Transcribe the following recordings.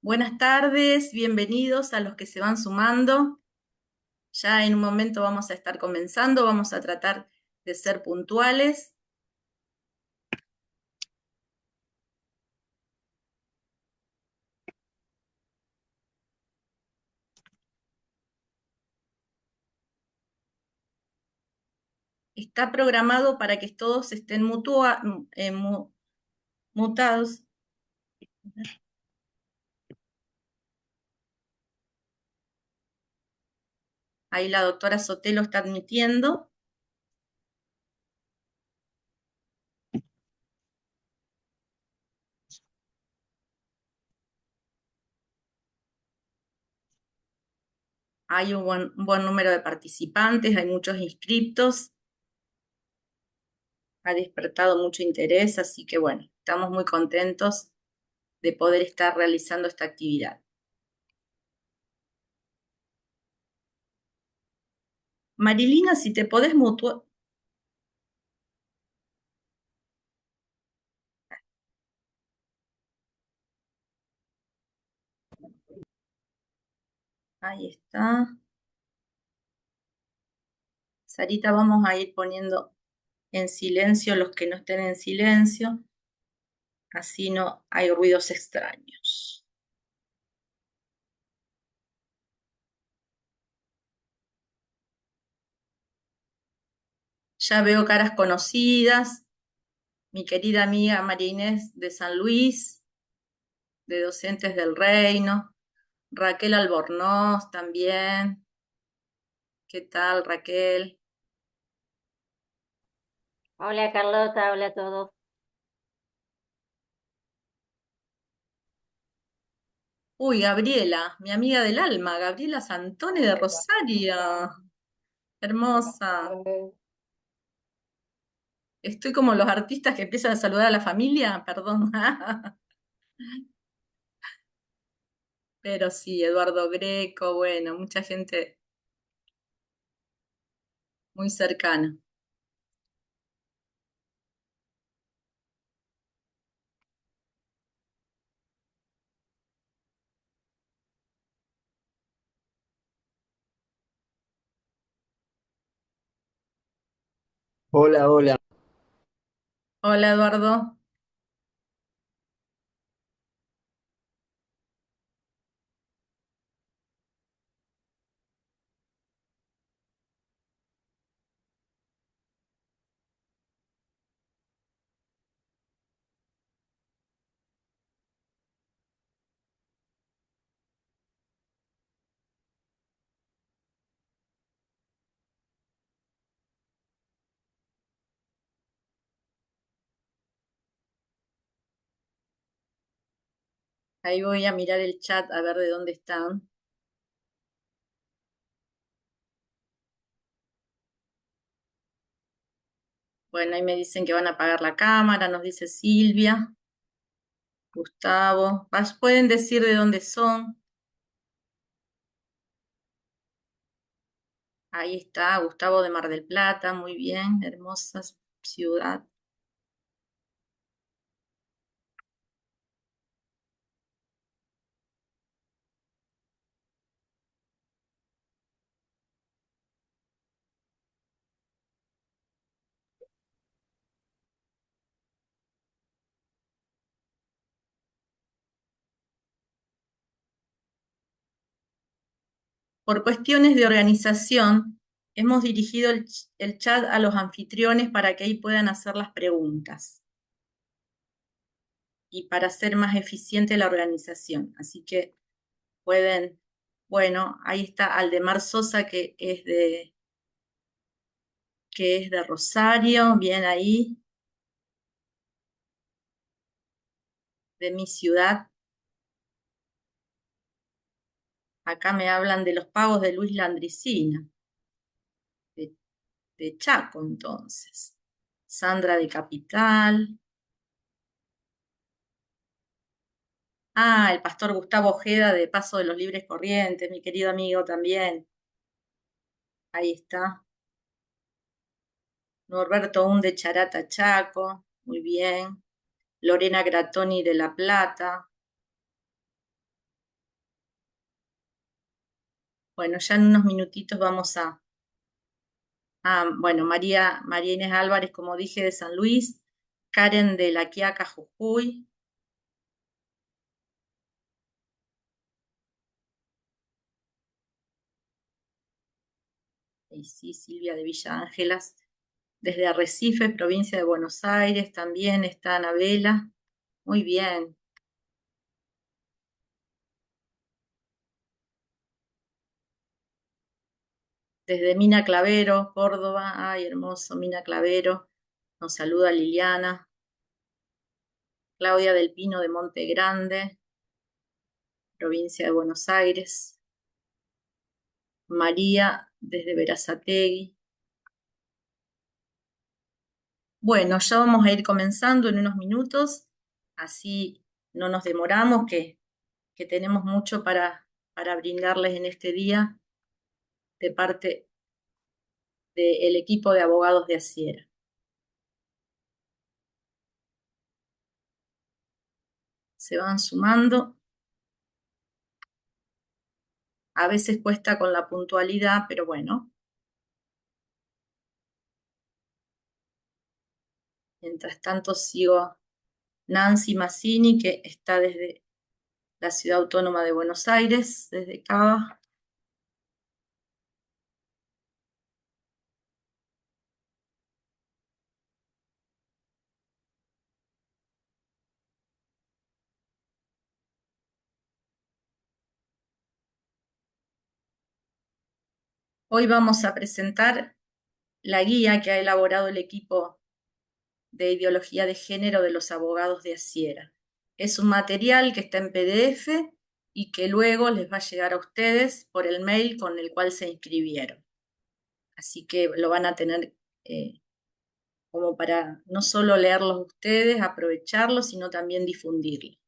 Buenas tardes, bienvenidos a los que se van sumando. Ya en un momento vamos a estar comenzando, vamos a tratar de ser puntuales. Está programado para que todos estén mutados. Ahí la doctora Sotelo está admitiendo. Hay un buen número de participantes, hay muchos inscriptos. Ha despertado mucho interés, así que bueno, estamos muy contentos de poder estar realizando esta actividad. Marilina, si te podés mutuar. Ahí está. Sarita, vamos a ir poniendo en silencio los que no estén en silencio, así no hay ruidos extraños. Ya veo caras conocidas, mi querida amiga María Inés de San Luis, de Docentes del Reino, Raquel Albornoz también. ¿Qué tal, Raquel? Hola Carlota, hola a todos. Uy, Gabriela, mi amiga del alma, Gabriela Santone de Rosario. Hermosa. Estoy como los artistas que empiezan a saludar a la familia, perdón. Pero sí, Eduardo Greco, bueno, mucha gente muy cercana. Hola, hola. Hola, Eduardo. Ahí voy a mirar el chat a ver de dónde están. Bueno, ahí me dicen que van a apagar la cámara, nos dice Silvia, Gustavo. Pueden decir de dónde son. Ahí está, Gustavo de Mar del Plata, muy bien, hermosa ciudad. Por cuestiones de organización, hemos dirigido el chat a los anfitriones para que ahí puedan hacer las preguntas y para hacer más eficiente la organización. Así que pueden, bueno, ahí está Aldemar Sosa, que es de Rosario, bien ahí, de mi ciudad. Acá me hablan de los pagos de Luis Landricina, de, de Chaco entonces. Sandra de Capital. Ah, el pastor Gustavo Ojeda de Paso de los Libres Corrientes, mi querido amigo también. Ahí está. Norberto Un de Charata, Chaco. Muy bien. Lorena Gratoni de La Plata. Bueno, ya en unos minutitos vamos bueno, María Inés Álvarez, como dije, de San Luis, Karen de La Quiaca, Jujuy, y sí, Silvia de Villa Ángelas, desde Arrecife, provincia de Buenos Aires, también está Anabela, muy bien. Desde Mina Clavero, Córdoba, ay, hermoso, Mina Clavero, nos saluda Liliana, Claudia del Pino de Monte Grande, provincia de Buenos Aires, María desde Berazategui. Bueno, ya vamos a ir comenzando en unos minutos, así no nos demoramos, que tenemos mucho para brindarles en este día de parte del equipo de abogados de Asiera. Se van sumando. A veces cuesta con la puntualidad, pero bueno. Mientras tanto sigo Nancy Mazzini, que está desde la Ciudad Autónoma de Buenos Aires, desde Cava. Hoy vamos a presentar la guía que ha elaborado el equipo de ideología de género de los abogados de Asiera. Es un material que está en PDF y que luego les va a llegar a ustedes por el mail con el cual se inscribieron. Así que lo van a tener como para no solo leerlos ustedes, aprovecharlos, sino también difundirlos.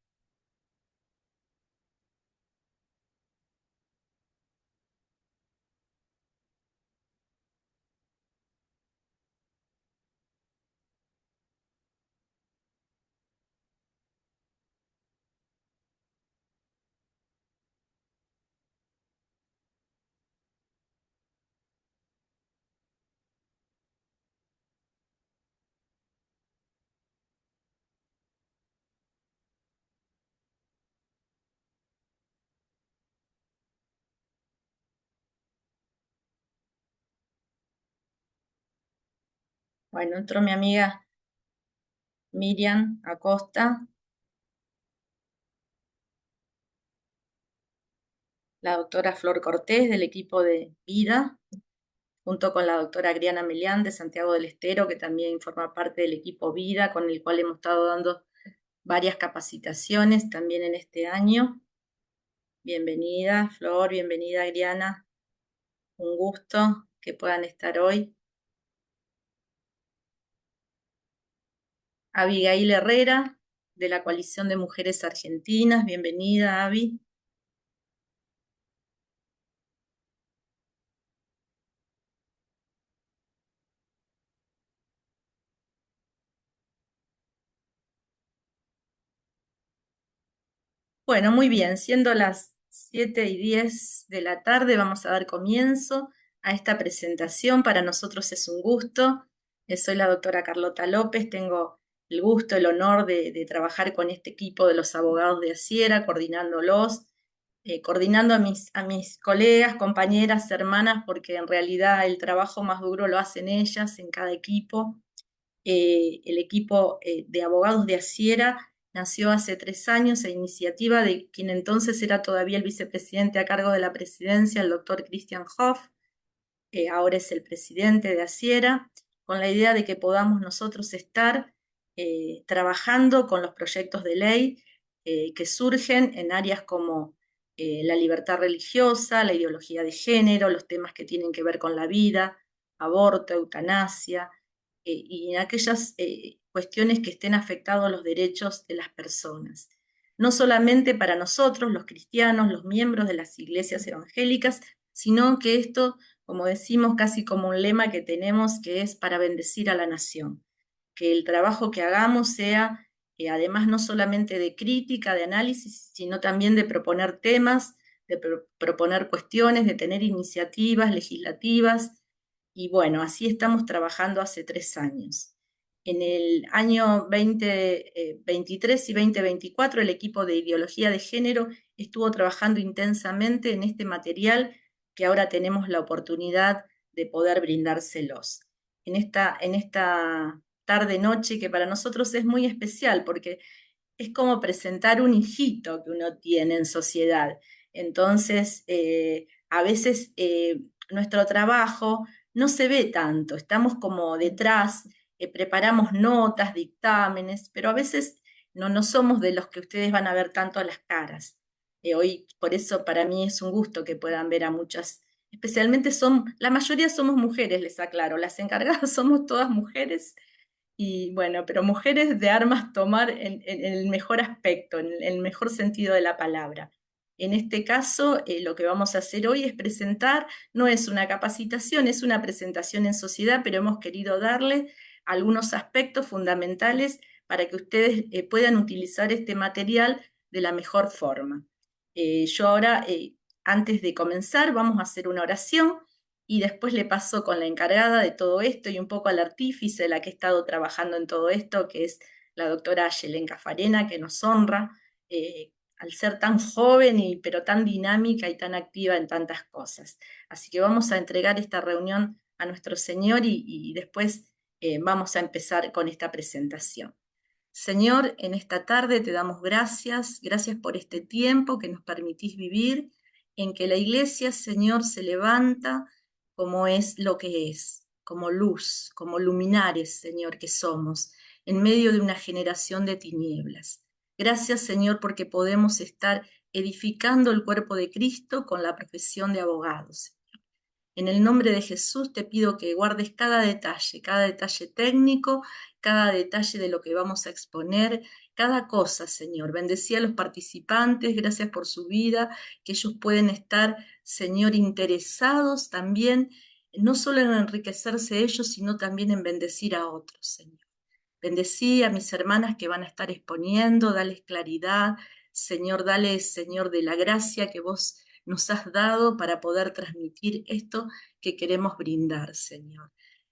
Bueno, entró mi amiga Miriam Acosta, la doctora Flor Cortés del equipo de Vida, junto con la doctora Adriana Melián de Santiago del Estero, que también forma parte del equipo Vida, con el cual hemos estado dando varias capacitaciones también en este año. Bienvenida, Flor, bienvenida, Adriana. Un gusto que puedan estar hoy. Abigail Herrera, de la Coalición de Mujeres Argentinas. Bienvenida, Avi. Bueno, muy bien, siendo las 7:10 de la tarde, vamos a dar comienzo a esta presentación. Para nosotros es un gusto. Soy la doctora Carlota López, tengo el gusto, el honor de trabajar con este equipo de los abogados de Asiera, coordinándolos, coordinando a mis colegas, compañeras, hermanas, porque en realidad el trabajo más duro lo hacen ellas en cada equipo. El equipo de abogados de Asiera nació hace 3 años a iniciativa de quien entonces era todavía el vicepresidente a cargo de la presidencia, el doctor Christian Hoff, ahora es el presidente de Asiera, con la idea de que podamos nosotros estar trabajando con los proyectos de ley que surgen en áreas como la libertad religiosa, la ideología de género, los temas que tienen que ver con la vida, aborto, eutanasia, y en aquellas cuestiones que estén afectados los derechos de las personas. No solamente para nosotros, los cristianos, los miembros de las iglesias evangélicas, sino que esto, como decimos, casi como un lema que tenemos, que es para bendecir a la nación. Que el trabajo que hagamos sea, además, no solamente de crítica, de análisis, sino también de proponer temas de proponer cuestiones, de tener iniciativas legislativas, y bueno, así estamos trabajando hace 3 años. En el año 2023 y 2024, el equipo de ideología de género estuvo trabajando intensamente en este material que ahora tenemos la oportunidad de poder brindárselos. En esta tarde-noche que para nosotros es muy especial, porque es como presentar un hijito que uno tiene en sociedad. Entonces, a veces nuestro trabajo no se ve tanto, estamos como detrás, preparamos notas, dictámenes, pero a veces no somos de los que ustedes van a ver tanto a las caras. Hoy, por eso para mí es un gusto que puedan ver a muchas, especialmente la mayoría somos mujeres, les aclaro, las encargadas somos todas mujeres, y bueno, pero mujeres de armas tomar en el mejor aspecto, en el mejor sentido de la palabra. En este caso, lo que vamos a hacer hoy es presentar, no es una capacitación, es una presentación en sociedad, pero hemos querido darle algunos aspectos fundamentales para que ustedes puedan utilizar este material de la mejor forma. Yo ahora, antes de comenzar, vamos a hacer una oración y después le paso con la encargada de todo esto y un poco al artífice, la que ha estado trabajando en todo esto, que es la doctora Yelenka Farena, que nos honra al ser tan joven pero tan dinámica y tan activa en tantas cosas. Así que vamos a entregar esta reunión a nuestro Señor y después vamos a empezar con esta presentación. Señor, en esta tarde te damos gracias, gracias por este tiempo que nos permitís vivir, en que la iglesia, Señor, se levanta como es lo que es, como luz, como luminares, Señor, que somos, en medio de una generación de tinieblas. Gracias, Señor, porque podemos estar edificando el cuerpo de Cristo con la profesión de abogados. En el nombre de Jesús te pido que guardes cada detalle técnico, cada detalle de lo que vamos a exponer, cada cosa, Señor. Bendecí a los participantes, gracias por su vida, que ellos pueden estar, Señor, interesados también, no solo en enriquecerse ellos, sino también en bendecir a otros, Señor. Bendecí a mis hermanas que van a estar exponiendo, dales claridad, Señor, dale, Señor, de la gracia que vos nos has dado para poder transmitir esto que queremos brindar, Señor.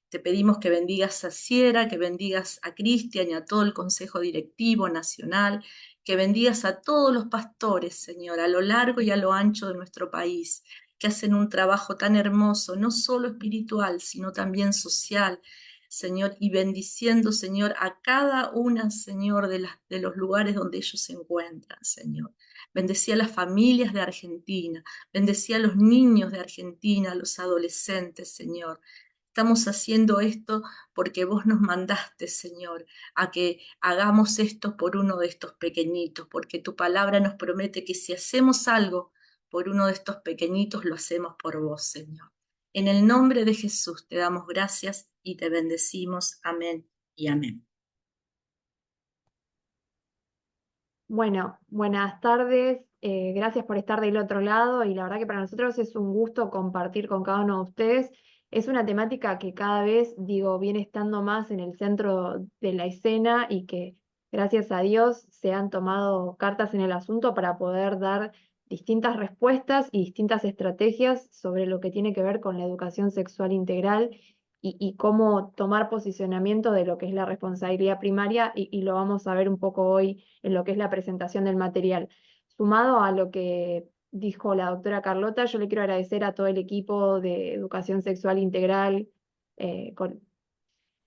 Te pedimos que bendigas a Sierra, que bendigas a Cristian y a todo el Consejo Directivo Nacional, que bendigas a todos los pastores, Señor, a lo largo y a lo ancho de nuestro país, que hacen un trabajo tan hermoso, no solo espiritual, sino también social, Señor, y bendiciendo, Señor, a cada una, Señor, de los lugares donde ellos se encuentran, Señor. Bendecí a las familias de Argentina, bendecí a los niños de Argentina, a los adolescentes, Señor. Estamos haciendo esto porque vos nos mandaste, Señor, a que hagamos esto por uno de estos pequeñitos, porque tu palabra nos promete que si hacemos algo por uno de estos pequeñitos, lo hacemos por vos, Señor. En el nombre de Jesús te damos gracias y te bendecimos. Amén y amén. Bueno, buenas tardes, gracias por estar del otro lado y la verdad que para nosotros es un gusto compartir con cada uno de ustedes. Es una temática que cada vez, digo, viene estando más en el centro de la escena y que gracias a Dios se han tomado cartas en el asunto para poder dar distintas respuestas y distintas estrategias sobre lo que tiene que ver con la educación sexual integral y cómo tomar posicionamiento de lo que es la responsabilidad primaria y lo vamos a ver un poco hoy en lo que es la presentación del material. Sumado a lo que dijo la doctora Carlota, yo le quiero agradecer a todo el equipo de educación sexual integral, que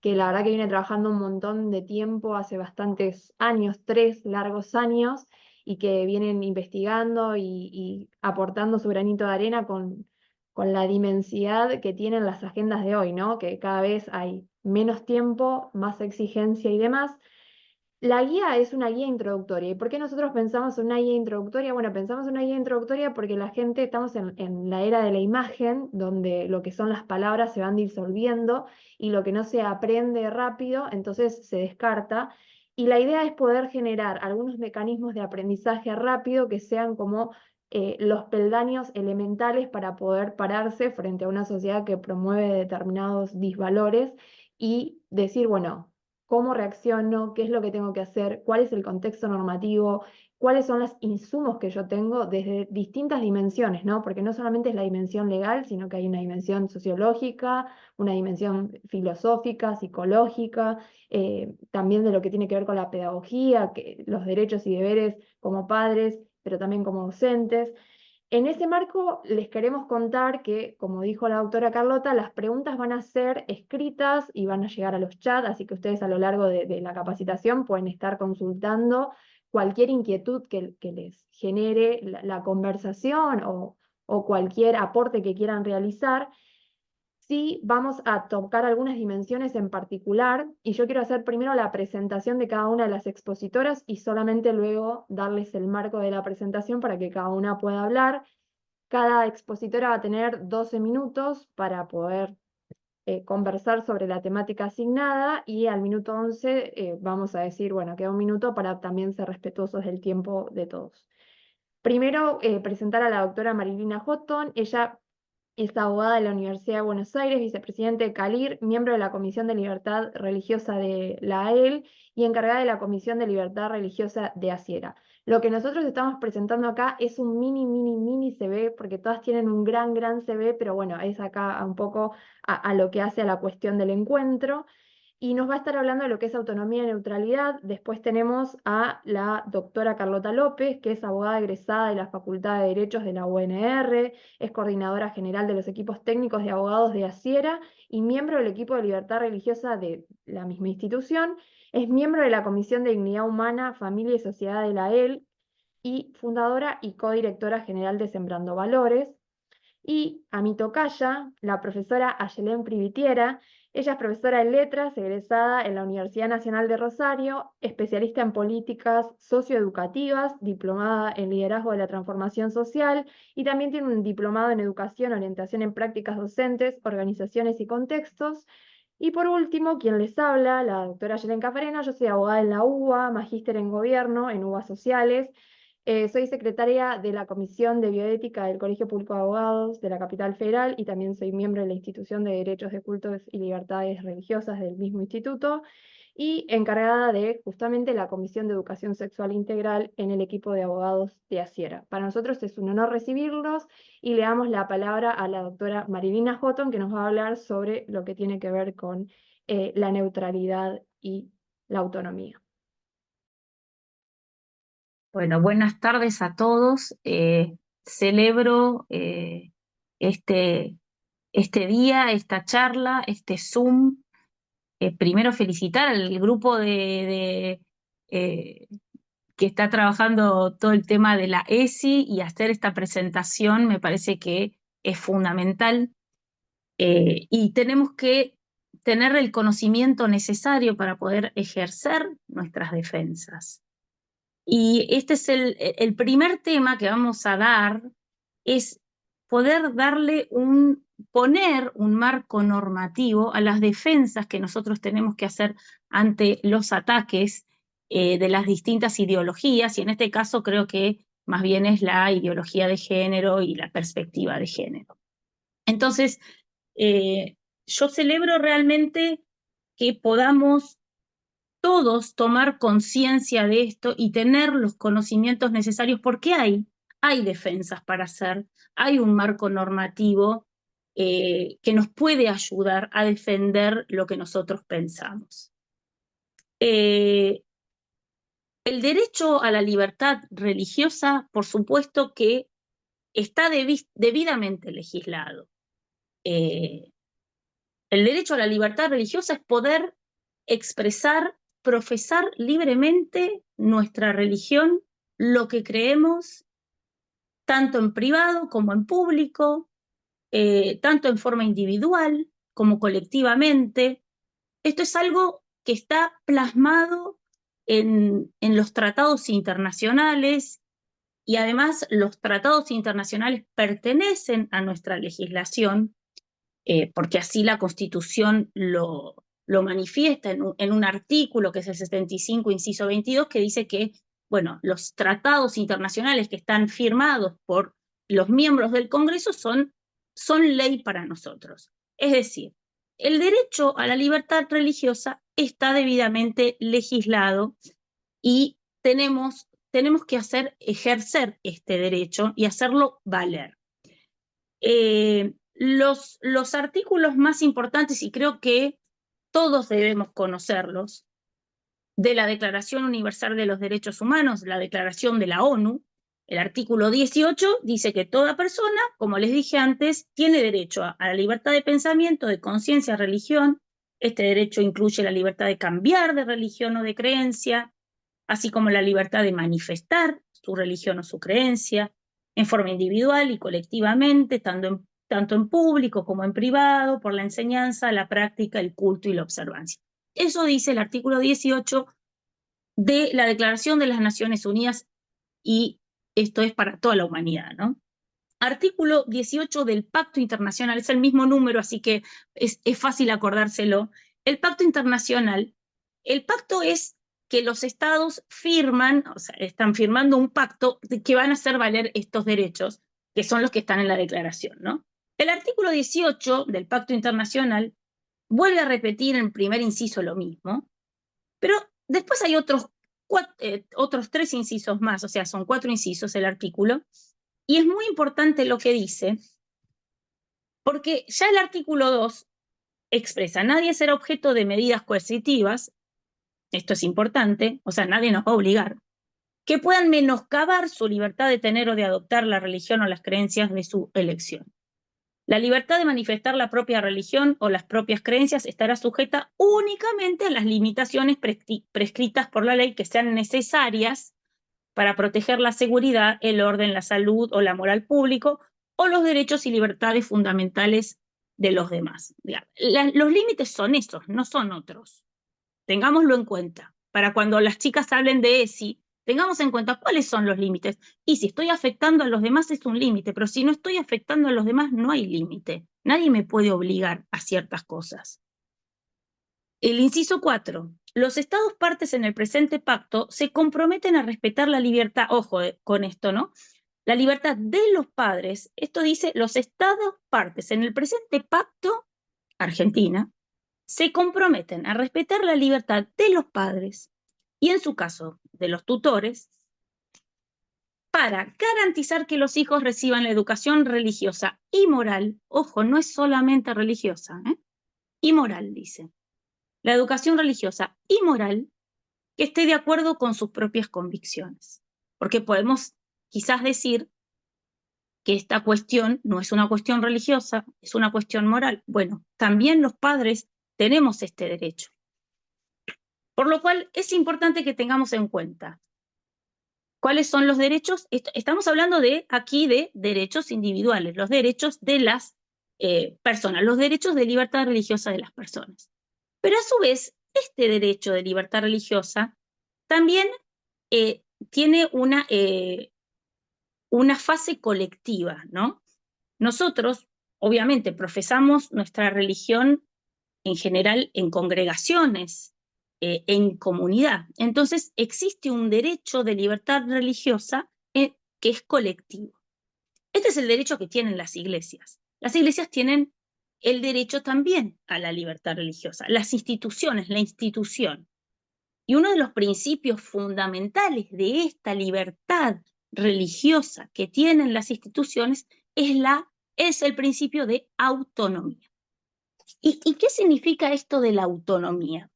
la verdad que viene trabajando un montón de tiempo, hace bastantes años, 3 largos años, y que vienen investigando y aportando su granito de arena con la dimensidad que tienen las agendas de hoy, ¿no? Que cada vez hay menos tiempo, más exigencia y demás. La guía es una guía introductoria. ¿Y por qué nosotros pensamos en una guía introductoria? Bueno, pensamos en una guía introductoria porque la gente, estamos en la era de la imagen, donde lo que son las palabras se van disolviendo y lo que no se aprende rápido, entonces se descarta. Y la idea es poder generar algunos mecanismos de aprendizaje rápido que sean como los peldaños elementales para poder pararse frente a una sociedad que promueve determinados disvalores y decir, bueno, cómo reacciono, qué es lo que tengo que hacer, cuál es el contexto normativo, cuáles son los insumos que yo tengo desde distintas dimensiones, ¿no? Porque no solamente es la dimensión legal, sino que hay una dimensión sociológica, una dimensión filosófica, psicológica, también de lo que tiene que ver con la pedagogía, los derechos y deberes como padres, pero también como docentes. En ese marco les queremos contar que, como dijo la doctora Carlota, las preguntas van a ser escritas y van a llegar a los chats, así que ustedes a lo largo de la capacitación pueden estar consultando cualquier inquietud que les genere la conversación o cualquier aporte que quieran realizar. Sí, vamos a tocar algunas dimensiones en particular y yo quiero hacer primero la presentación de cada una de las expositoras y solamente luego darles el marco de la presentación para que cada una pueda hablar. Cada expositora va a tener 12 minutos para poder conversar sobre la temática asignada y al minuto 11 vamos a decir, bueno, queda un minuto para también ser respetuosos del tiempo de todos. Primero, presentar a la doctora Marilina Houghton. Ella es abogada de la Universidad de Buenos Aires, vicepresidente de CALIR, miembro de la Comisión de Libertad Religiosa de la AEL y encargada de la Comisión de Libertad Religiosa de ASIERA. Lo que nosotros estamos presentando acá es un mini CV, porque todas tienen un gran CV, pero bueno, es acá un poco a lo que hace a la cuestión del encuentro. Y nos va a estar hablando de lo que es autonomía y neutralidad. Después tenemos a la doctora Carlota López, que es abogada egresada de la Facultad de Derechos de la UNR, es coordinadora general de los equipos técnicos de abogados de ASIERA y miembro del equipo de libertad religiosa de la misma institución. Es miembro de la Comisión de Dignidad Humana, Familia y Sociedad de la EL y fundadora y codirectora general de Sembrando Valores. Y a mi tocaya, la profesora Ayelén Privitiera. Ella es profesora de letras, egresada en la Universidad Nacional de Rosario, especialista en políticas socioeducativas, diplomada en liderazgo de la transformación social y también tiene un diplomado en educación, orientación en prácticas docentes, organizaciones y contextos. Y por último, quien les habla, la doctora Ayelén Cafarena. Yo soy abogada en la UBA, magíster en gobierno, en UBA Sociales. Soy secretaria de la Comisión de Bioética del Colegio Público de Abogados de la Capital Federal y también soy miembro de la Institución de Derechos de Cultos y Libertades Religiosas del mismo instituto y encargada de justamente la Comisión de Educación Sexual Integral en el equipo de abogados de ASIERA. Para nosotros es un honor recibirlos y le damos la palabra a la doctora Marilina Houghton, que nos va a hablar sobre lo que tiene que ver con la neutralidad y la autonomía. Bueno, buenas tardes a todos. Celebro este, este día, esta charla, este Zoom. Primero felicitar al grupo eh, que está trabajando todo el tema de la ESI y hacer esta presentación me parece que es fundamental. Y tenemos que tener el conocimiento necesario para poder ejercer nuestras defensas. Y este es el primer tema que vamos a dar, es poder poner un marco normativo a las defensas que nosotros tenemos que hacer ante los ataques de las distintas ideologías, y en este caso creo que más bien es la ideología de género y la perspectiva de género. Entonces, yo celebro realmente que podamos todos tomar conciencia de esto y tener los conocimientos necesarios, porque hay defensas para hacer, hay un marco normativo que nos puede ayudar a defender lo que nosotros pensamos. El derecho a la libertad religiosa, por supuesto que está debidamente legislado. El derecho a la libertad religiosa es poder expresar, profesar libremente nuestra religión, lo que creemos, tanto en privado como en público, tanto en forma individual como colectivamente. Esto es algo que está plasmado en los tratados internacionales y además los tratados internacionales pertenecen a nuestra legislación, porque así la Constitución lo manifiesta en un artículo que es el 75, inciso 22, que dice que, bueno, los tratados internacionales que están firmados por los miembros del Congreso son ley para nosotros. Es decir, el derecho a la libertad religiosa está debidamente legislado y tenemos que ejercer este derecho y hacerlo valer. Los artículos más importantes, y creo que todos debemos conocerlos, de la Declaración Universal de los Derechos Humanos, la Declaración de la ONU, el artículo 18 dice que toda persona, como les dije antes, tiene derecho a la libertad de pensamiento, de conciencia, religión. Este derecho incluye la libertad de cambiar de religión o de creencia, así como la libertad de manifestar su religión o su creencia en forma individual y colectivamente, tanto en público como en privado, por la enseñanza, la práctica, el culto y la observancia. Eso dice el artículo 18 de la Declaración de las Naciones Unidas, y esto es para toda la humanidad, ¿no? Artículo 18 del Pacto Internacional, es el mismo número, así que es fácil acordárselo. El Pacto Internacional, el pacto es que los estados firman, o sea, están firmando un pacto que van a hacer valer estos derechos, que son los que están en la declaración, ¿no? El artículo 18 del Pacto Internacional vuelve a repetir en primer inciso lo mismo, pero después hay otros 3 incisos más, o sea, son 4 incisos el artículo, y es muy importante lo que dice, porque ya el artículo 2 expresa, nadie será objeto de medidas coercitivas, esto es importante, o sea, nadie nos va a obligar, que puedan menoscabar su libertad de tener o de adoptar la religión o las creencias de su elección. La libertad de manifestar la propia religión o las propias creencias estará sujeta únicamente a las limitaciones prescritas por la ley que sean necesarias para proteger la seguridad, el orden, la salud o la moral público o los derechos y libertades fundamentales de los demás. Los límites son esos, no son otros. Tengámoslo en cuenta. Para cuando las chicas hablen de ESI, tengamos en cuenta cuáles son los límites. Y si estoy afectando a los demás es un límite, pero si no estoy afectando a los demás no hay límite. Nadie me puede obligar a ciertas cosas. El inciso 4. Los estados partes en el presente pacto se comprometen a respetar la libertad, ojo con esto, ¿no? La libertad de los padres, esto dice, los estados partes en el presente pacto, Argentina, se comprometen a respetar la libertad de los padres y, en su caso, de los tutores, para garantizar que los hijos reciban la educación religiosa y moral, ojo, no es solamente religiosa, y moral, dice, la educación religiosa y moral que esté de acuerdo con sus propias convicciones. Porque podemos quizás decir que esta cuestión no es una cuestión religiosa, es una cuestión moral. Bueno, también los padres tenemos este derecho. Por lo cual es importante que tengamos en cuenta cuáles son los derechos. Estamos hablando aquí de derechos individuales, los derechos de las personas, los derechos de libertad religiosa de las personas. Pero a su vez, este derecho de libertad religiosa también tiene una fase colectiva, ¿no? Nosotros, obviamente, profesamos nuestra religión en general en congregaciones, en comunidad. Entonces, existe un derecho de libertad religiosa que es colectivo. Este es el derecho que tienen las iglesias. Las iglesias tienen el derecho también a la libertad religiosa. Las instituciones, la institución. Y uno de los principios fundamentales de esta libertad religiosa que tienen las instituciones es el principio de autonomía. ¿Y qué significa esto de la autonomía?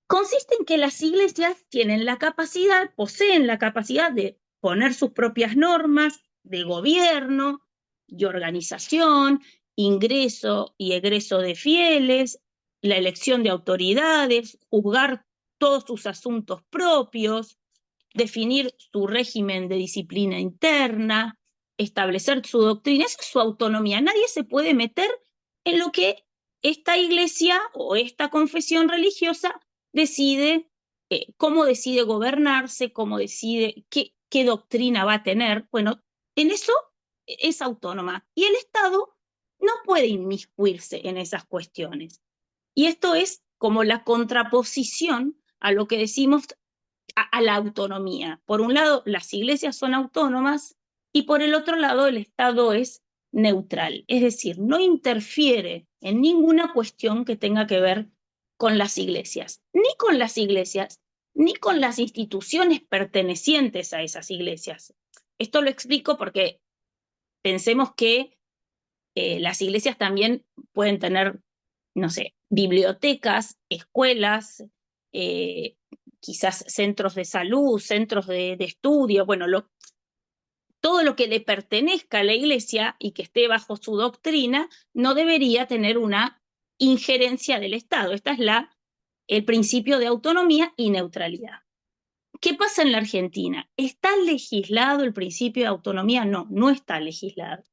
Consiste en que las iglesias tienen la capacidad, poseen la capacidad de poner sus propias normas de gobierno y organización, ingreso y egreso de fieles, la elección de autoridades, juzgar todos sus asuntos propios, definir su régimen de disciplina interna, establecer su doctrina. Esa es su autonomía. Nadie se puede meter en lo que esta iglesia o esta confesión religiosa decide, cómo decide gobernarse, cómo decide qué doctrina va a tener. Bueno, en eso es autónoma. Y el Estado no puede inmiscuirse en esas cuestiones. Y esto es como la contraposición a lo que decimos a la autonomía. Por un lado, las iglesias son autónomas y por el otro lado, el Estado es neutral, es decir, no interfiere en ninguna cuestión que tenga que ver con las iglesias, ni con las iglesias, ni con las instituciones pertenecientes a esas iglesias. Esto lo explico porque pensemos que las iglesias también pueden tener, no sé, bibliotecas, escuelas, quizás centros de salud, centros de estudio, bueno, todo lo que le pertenezca a la iglesia y que esté bajo su doctrina no debería tener una injerencia del Estado. Este es el principio de autonomía y neutralidad. ¿Qué pasa en la Argentina? ¿Está legislado el principio de autonomía? No, no está legislado.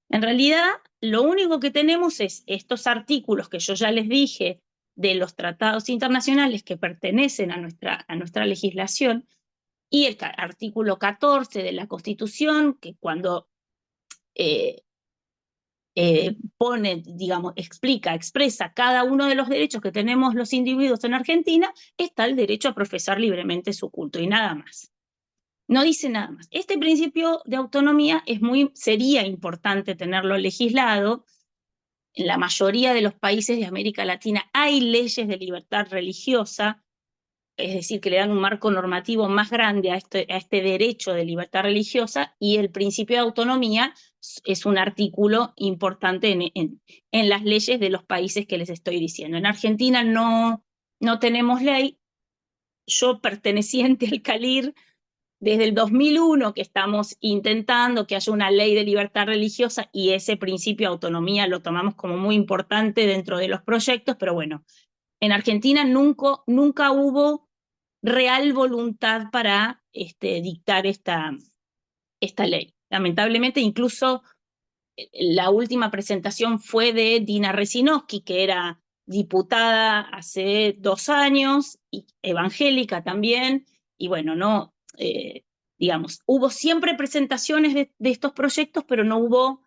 En realidad, lo único que tenemos es estos artículos que yo ya les dije de los tratados internacionales que pertenecen a nuestra legislación, y el artículo 14 de la Constitución, que cuando pone, digamos, expresa cada uno de los derechos que tenemos los individuos en Argentina, está el derecho a profesar libremente su culto y nada más. No dice nada más. Este principio de autonomía sería importante tenerlo legislado. En la mayoría de los países de América Latina hay leyes de libertad religiosa, es decir, que le dan un marco normativo más grande a este derecho de libertad religiosa, y el principio de autonomía es un artículo importante en las leyes de los países que les estoy diciendo. En Argentina no tenemos ley. Yo, perteneciente al CALIR, desde el 2001 que estamos intentando que haya una ley de libertad religiosa, y ese principio de autonomía lo tomamos como muy importante dentro de los proyectos, pero bueno, en Argentina nunca hubo real voluntad para dictar esta ley. Lamentablemente, incluso la última presentación fue de Dina Resinowski, que era diputada hace 2 años, y evangélica también, y bueno, digamos, hubo siempre presentaciones de estos proyectos, pero no hubo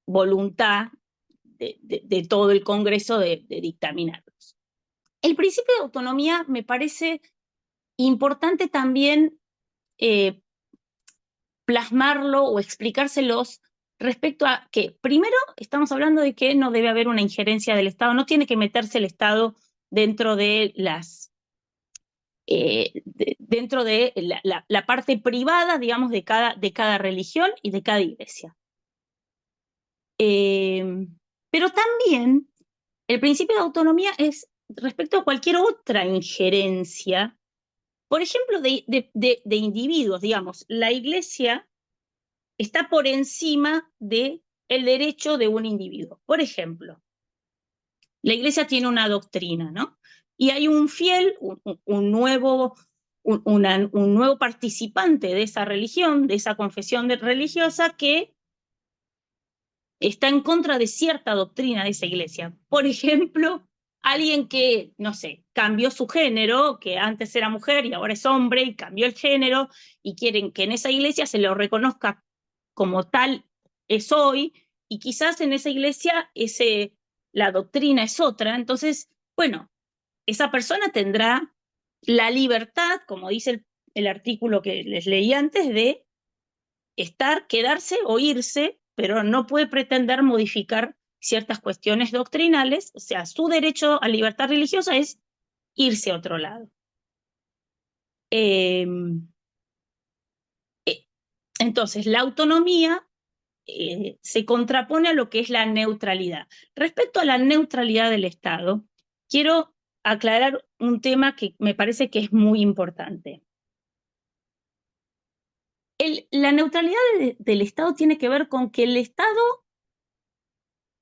voluntad de todo el Congreso de dictaminarlos. El principio de autonomía me parece importante también plasmarlo o explicárselos respecto a que, primero, estamos hablando de que no debe haber una injerencia del Estado, no tiene que meterse el Estado dentro de la parte privada, digamos, de cada religión y de cada iglesia. Pero también el principio de autonomía es respecto a cualquier otra injerencia, por ejemplo, de individuos, digamos. La iglesia está por encima del derecho de un individuo. Por ejemplo, la iglesia tiene una doctrina, ¿no? Y hay un fiel, un nuevo participante de esa religión, de esa confesión religiosa, que está en contra de cierta doctrina de esa iglesia. Por ejemplo, alguien que, no sé, cambió su género, que antes era mujer y ahora es hombre, y cambió el género, y quieren que en esa iglesia se lo reconozca como tal es hoy, y quizás en esa iglesia la doctrina es otra. Entonces, bueno, esa persona tendrá la libertad, como dice el artículo que les leí antes, de quedarse o irse, pero no puede pretender modificar ciertas cuestiones doctrinales. O sea, su derecho a libertad religiosa es irse a otro lado. Entonces, la autonomía se contrapone a lo que es la neutralidad. Respecto a la neutralidad del Estado, quiero aclarar un tema que me parece que es muy importante. La neutralidad del Estado tiene que ver con que el Estado,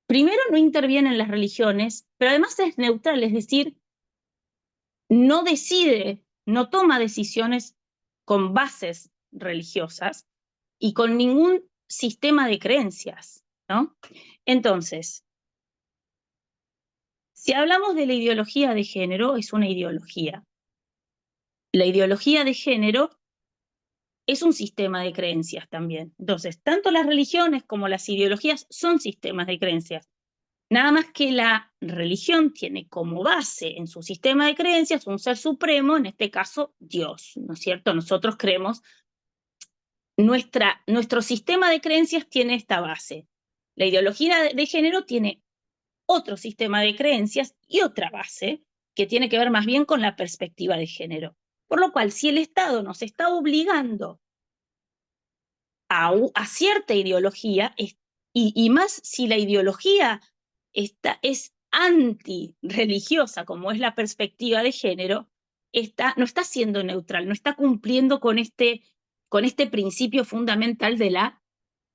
primero, no interviene en las religiones, pero además es neutral, es decir, no decide, no toma decisiones con bases religiosas y con ningún sistema de creencias, ¿no? Entonces, si hablamos de la ideología de género, es una ideología. La ideología de género es un sistema de creencias también. Entonces, tanto las religiones como las ideologías son sistemas de creencias. Nada más que la religión tiene como base en su sistema de creencias un ser supremo, en este caso Dios, ¿no es cierto? Nosotros creemos nuestro sistema de creencias tiene esta base. La ideología de género tiene otro sistema de creencias y otra base que tiene que ver más bien con la perspectiva de género. Por lo cual, si el Estado nos está obligando a cierta ideología, y más si la ideología es antirreligiosa, como es la perspectiva de género, no está siendo neutral, no está cumpliendo con este principio fundamental de la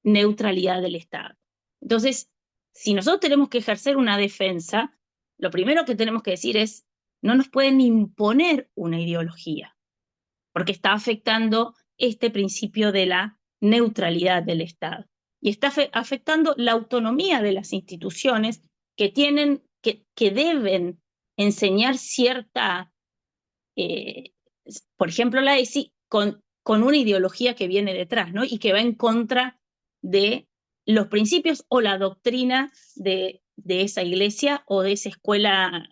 neutralidad del Estado. Entonces, si nosotros tenemos que ejercer una defensa, lo primero que tenemos que decir es, no nos pueden imponer una ideología, porque está afectando este principio de la neutralidad del Estado. Y está afectando la autonomía de las instituciones que deben enseñar cierta, por ejemplo, la ESI, con una ideología que viene detrás, ¿no? Y que va en contra de los principios o la doctrina de esa iglesia o de esa escuela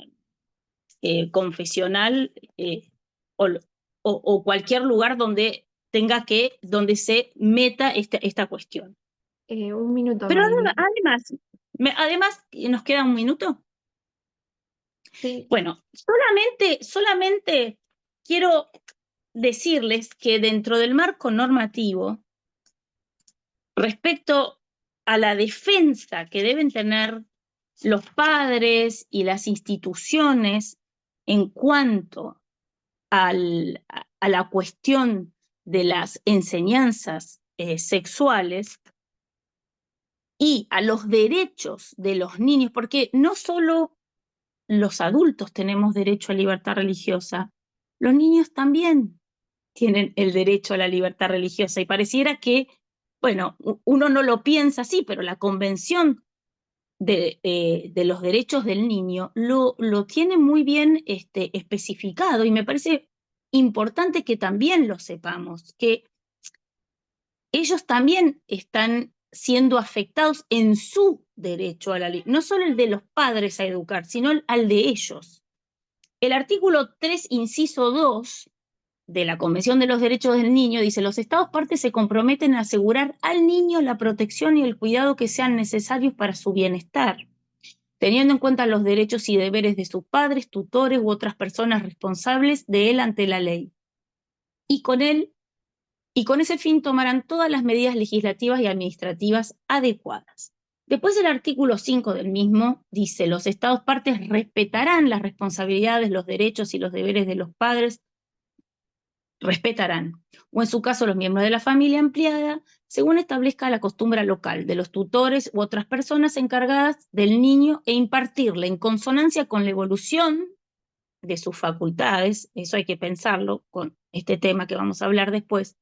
confesional o cualquier lugar donde donde se meta esta cuestión. 1 minuto, Pero Marilyn. además, ¿nos queda 1 minuto? Sí, Bueno, solamente quiero decirles que dentro del marco normativo, respecto a la defensa que deben tener los padres y las instituciones en cuanto a la cuestión de las enseñanzas sexuales y a los derechos de los niños, porque no solo los adultos tenemos derecho a libertad religiosa, los niños también tienen el derecho a la libertad religiosa y pareciera que, bueno, uno no lo piensa así, pero la Convención de los Derechos del Niño lo tiene muy bien especificado y me parece importante que también lo sepamos, que ellos también están siendo afectados en su derecho a la libertad, no solo el de los padres a educar, sino al de ellos. El artículo 3, inciso 2 de la Convención de los Derechos del Niño dice: los Estados partes se comprometen a asegurar al niño la protección y el cuidado que sean necesarios para su bienestar, teniendo en cuenta los derechos y deberes de sus padres, tutores u otras personas responsables de él ante la ley. Y con ese fin tomarán todas las medidas legislativas y administrativas adecuadas. Después el artículo 5 del mismo dice: los Estados partes respetarán las responsabilidades, los derechos y los deberes de los padres, respetarán, o en su caso los miembros de la familia ampliada, según establezca la costumbre local de los tutores u otras personas encargadas del niño e impartirle en consonancia con la evolución de sus facultades, eso hay que pensarlo con este tema que vamos a hablar después,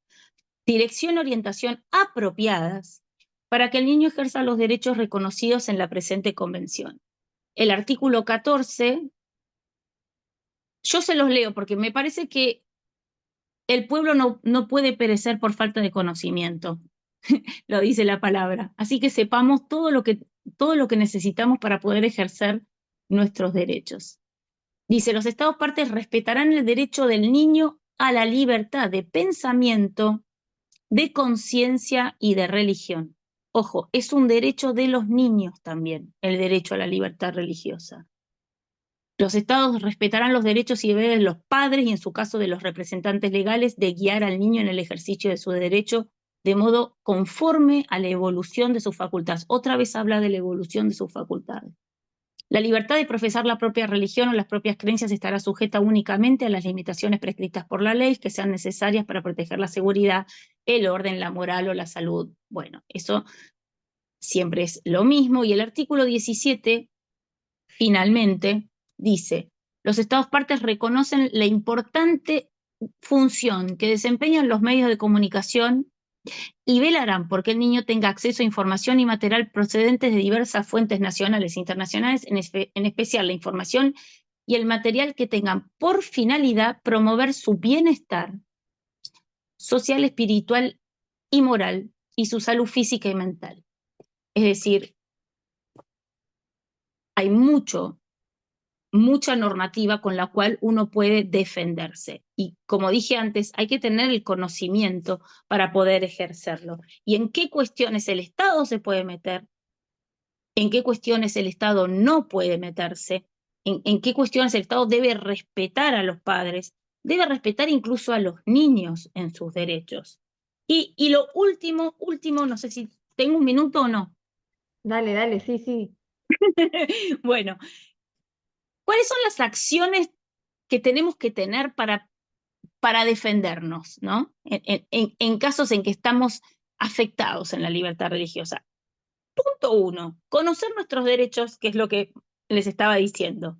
dirección y orientación apropiadas para que el niño ejerza los derechos reconocidos en la presente convención. El artículo 14, yo se los leo porque me parece que el pueblo no puede perecer por falta de conocimiento, lo dice la palabra. Así que sepamos todo lo que necesitamos para poder ejercer nuestros derechos. Dice: los Estados partes respetarán el derecho del niño a la libertad de pensamiento, de conciencia y de religión. Ojo, es un derecho de los niños también, el derecho a la libertad religiosa. Los Estados respetarán los derechos y deberes de los padres y, en su caso, de los representantes legales, de guiar al niño en el ejercicio de su derecho de modo conforme a la evolución de sus facultades. Otra vez habla de la evolución de sus facultades. La libertad de profesar la propia religión o las propias creencias estará sujeta únicamente a las limitaciones prescritas por la ley que sean necesarias para proteger la seguridad, el orden, la moral o la salud. Bueno, eso siempre es lo mismo. Y el artículo 17, finalmente, dice: los Estados partes reconocen la importante función que desempeñan los medios de comunicación y velarán porque el niño tenga acceso a información y material procedentes de diversas fuentes nacionales e internacionales, en especial la información y el material que tengan por finalidad promover su bienestar social, espiritual y moral y su salud física y mental. Es decir, hay mucho mucha normativa con la cual uno puede defenderse. Y como dije antes, hay que tener el conocimiento para poder ejercerlo. ¿Y en qué cuestiones el Estado se puede meter? ¿En qué cuestiones el Estado no puede meterse? ¿En qué cuestiones el Estado debe respetar a los padres? Debe respetar incluso a los niños en sus derechos. Y lo último, no sé si tengo un minuto o no. Dale, dale, sí, sí. Bueno, ¿cuáles son las acciones que tenemos que tener para defendernos, ¿no? En casos en que estamos afectados en la libertad religiosa. Punto 1, conocer nuestros derechos, que es lo que les estaba diciendo,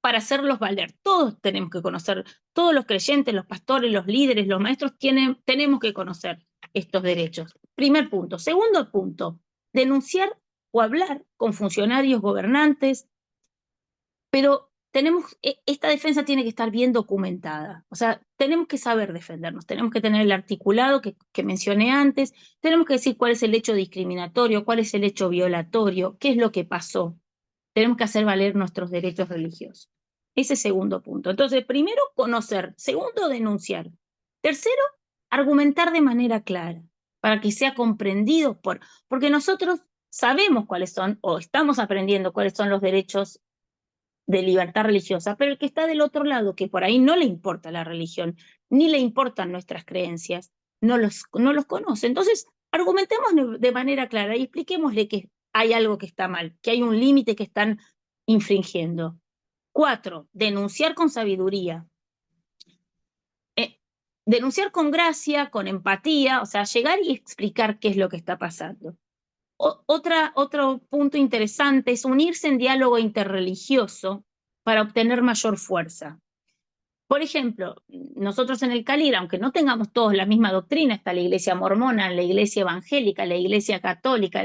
para hacerlos valer. Todos tenemos que conocer, todos los creyentes, los pastores, los líderes, los maestros, tenemos que conocer estos derechos. Primer punto. Segundo punto, denunciar o hablar con funcionarios gobernantes, pero esta defensa tiene que estar bien documentada. O sea, tenemos que saber defendernos, tenemos que tener el articulado que mencioné antes, tenemos que decir cuál es el hecho discriminatorio, cuál es el hecho violatorio, qué es lo que pasó. Tenemos que hacer valer nuestros derechos religiosos. Ese segundo punto. Entonces, primero, conocer. Segundo, denunciar. Tercero, argumentar de manera clara, para que sea comprendido porque nosotros sabemos cuáles son, o estamos aprendiendo cuáles son los derechos de libertad religiosa, pero el que está del otro lado, que por ahí no le importa la religión, ni le importan nuestras creencias, no los conoce. Entonces, argumentemos de manera clara y expliquémosle que hay algo que está mal, que hay un límite que están infringiendo. 4, denunciar con sabiduría. Denunciar con gracia, con empatía, o sea, llegar y explicar qué es lo que está pasando. Otro punto interesante es unirse en diálogo interreligioso para obtener mayor fuerza. Por ejemplo, nosotros en el Calir, aunque no tengamos todos la misma doctrina, está la iglesia mormona, la iglesia evangélica, la iglesia católica,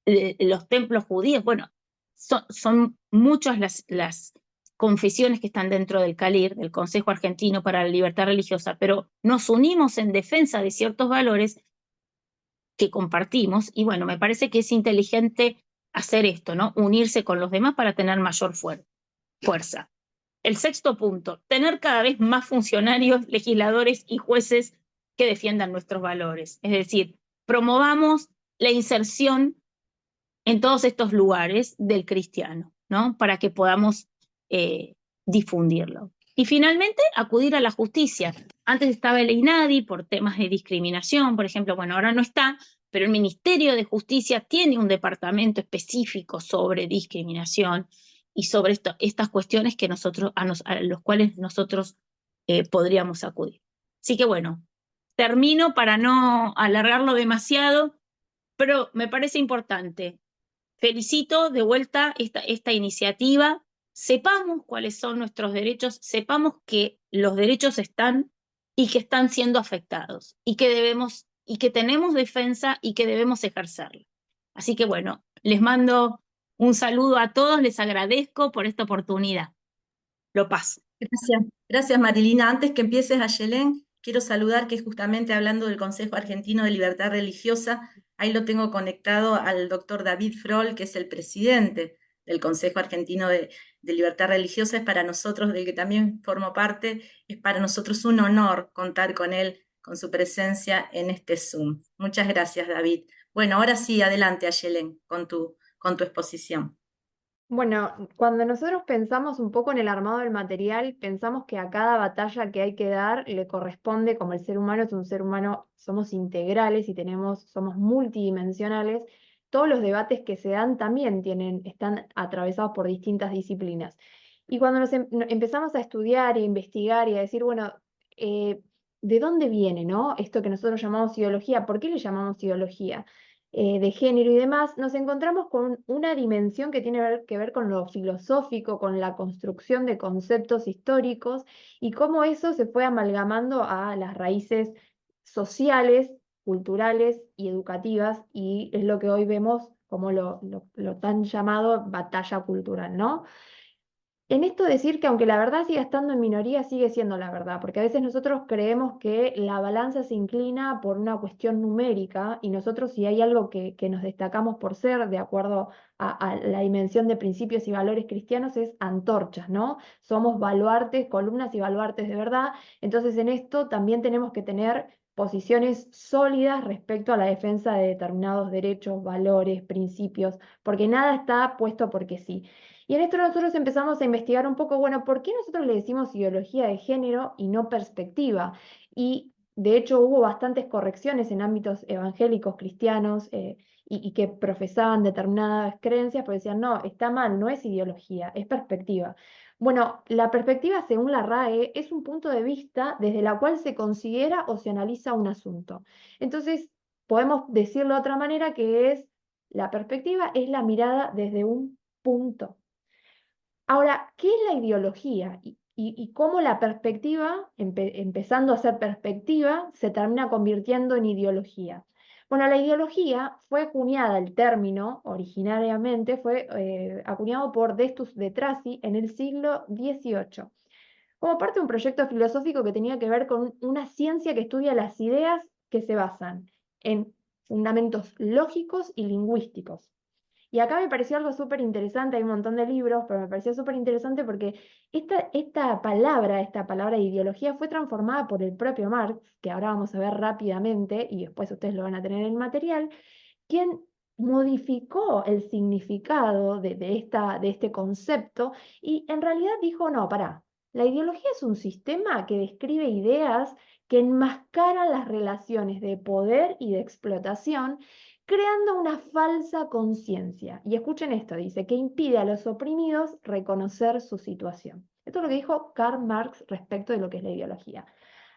los templos judíos, bueno, son muchas las confesiones que están dentro del Calir, del Consejo Argentino para la Libertad Religiosa, pero nos unimos en defensa de ciertos valores que compartimos y bueno, me parece que es inteligente hacer esto, ¿no? Unirse con los demás para tener mayor fuerza. El sexto punto, tener cada vez más funcionarios, legisladores y jueces que defiendan nuestros valores. Es decir, promovamos la inserción en todos estos lugares del cristiano, ¿no? Para que podamos difundirlo. Y finalmente, acudir a la justicia. Antes estaba el INADI por temas de discriminación, por ejemplo, bueno, ahora no está, pero el Ministerio de Justicia tiene un departamento específico sobre discriminación y sobre estas cuestiones que a los cuales nosotros podríamos acudir. Así que bueno, termino para no alargarlo demasiado, pero me parece importante. Felicito de vuelta esta iniciativa. Sepamos cuáles son nuestros derechos, sepamos que los derechos están y que están siendo afectados y que tenemos defensa y que debemos ejercerla. Así que bueno, les mando un saludo a todos, les agradezco por esta oportunidad. Lo paso. Gracias, gracias Marilina. Antes que empieces, Ayelén, quiero saludar que justamente hablando del Consejo Argentino de Libertad Religiosa, ahí lo tengo conectado al doctor David Froll, que es el presidente del Consejo Argentino de Libertad Religiosa. Es para nosotros, del que también formo parte, es para nosotros un honor contar con él, con su presencia en este Zoom. Muchas gracias, David. Bueno, ahora sí, adelante, Ayelén, con tu exposición. Bueno, cuando nosotros pensamos un poco en el armado del material, pensamos que a cada batalla que hay que dar le corresponde, como el ser humano es un ser humano, somos integrales y somos multidimensionales, todos los debates que se dan también están atravesados por distintas disciplinas. Y cuando empezamos a estudiar e investigar y a decir, bueno, ¿de dónde viene, no? Esto que nosotros llamamos ideología, ¿por qué le llamamos ideología? De género y demás, nos encontramos con una dimensión que tiene que ver con lo filosófico, con la construcción de conceptos históricos y cómo eso se fue amalgamando a las raíces sociales, culturales y educativas, y es lo que hoy vemos como lo tan llamado batalla cultural, ¿no? En esto decir que aunque la verdad siga estando en minoría, sigue siendo la verdad, porque a veces nosotros creemos que la balanza se inclina por una cuestión numérica y nosotros si hay algo que nos destacamos por ser, de acuerdo a la dimensión de principios y valores cristianos, es antorchas, ¿no? Somos baluartes, columnas y baluartes de verdad. Entonces en esto también tenemos que tener posiciones sólidas respecto a la defensa de determinados derechos, valores, principios, porque nada está puesto porque sí. Y en esto nosotros empezamos a investigar un poco, bueno, ¿por qué nosotros le decimos ideología de género y no perspectiva? Y de hecho hubo bastantes correcciones en ámbitos evangélicos, cristianos, y que profesaban determinadas creencias, porque decían, no, está mal, no es ideología, es perspectiva. Bueno, la perspectiva, según la RAE, es un punto de vista desde la cual se considera o se analiza un asunto. Entonces, podemos decirlo de otra manera, que es, la perspectiva es la mirada desde un punto. Ahora, ¿qué es la ideología? Y cómo la perspectiva, empezando a ser perspectiva, se termina convirtiendo en ideología. Bueno, la ideología fue acuñada, el término originariamente fue acuñado por Destus de Tracy en el siglo XVIII, como parte de un proyecto filosófico que tenía que ver con una ciencia que estudia las ideas que se basan en fundamentos lógicos y lingüísticos. Y acá me pareció algo súper interesante, hay un montón de libros, pero me pareció súper interesante porque esta palabra de ideología fue transformada por el propio Marx, que ahora vamos a ver rápidamente, y después ustedes lo van a tener en el material, quien modificó el significado de este concepto y en realidad dijo, no, pará, la ideología es un sistema que describe ideas que enmascaran las relaciones de poder y de explotación, creando una falsa conciencia. Y escuchen esto, dice, que impide a los oprimidos reconocer su situación. Esto es lo que dijo Karl Marx respecto de lo que es la ideología.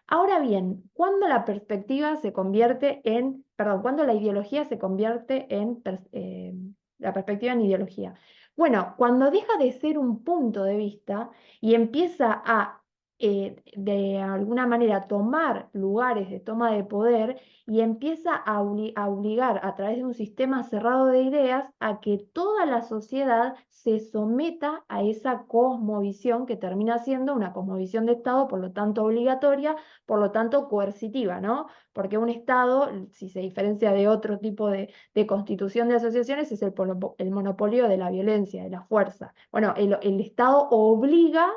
Ahora bien, ¿cuándo la perspectiva se convierte en, perdón, cuándo la ideología se convierte en la perspectiva en ideología? Bueno, cuando deja de ser un punto de vista y empieza a, de alguna manera, tomar lugares de toma de poder y empieza a obligar a través de un sistema cerrado de ideas a que toda la sociedad se someta a esa cosmovisión que termina siendo una cosmovisión de Estado, por lo tanto obligatoria, por lo tanto coercitiva, ¿no? Porque un Estado, si se diferencia de otro tipo de constitución de asociaciones, es el monopolio de la violencia, de la fuerza. Bueno, el Estado obliga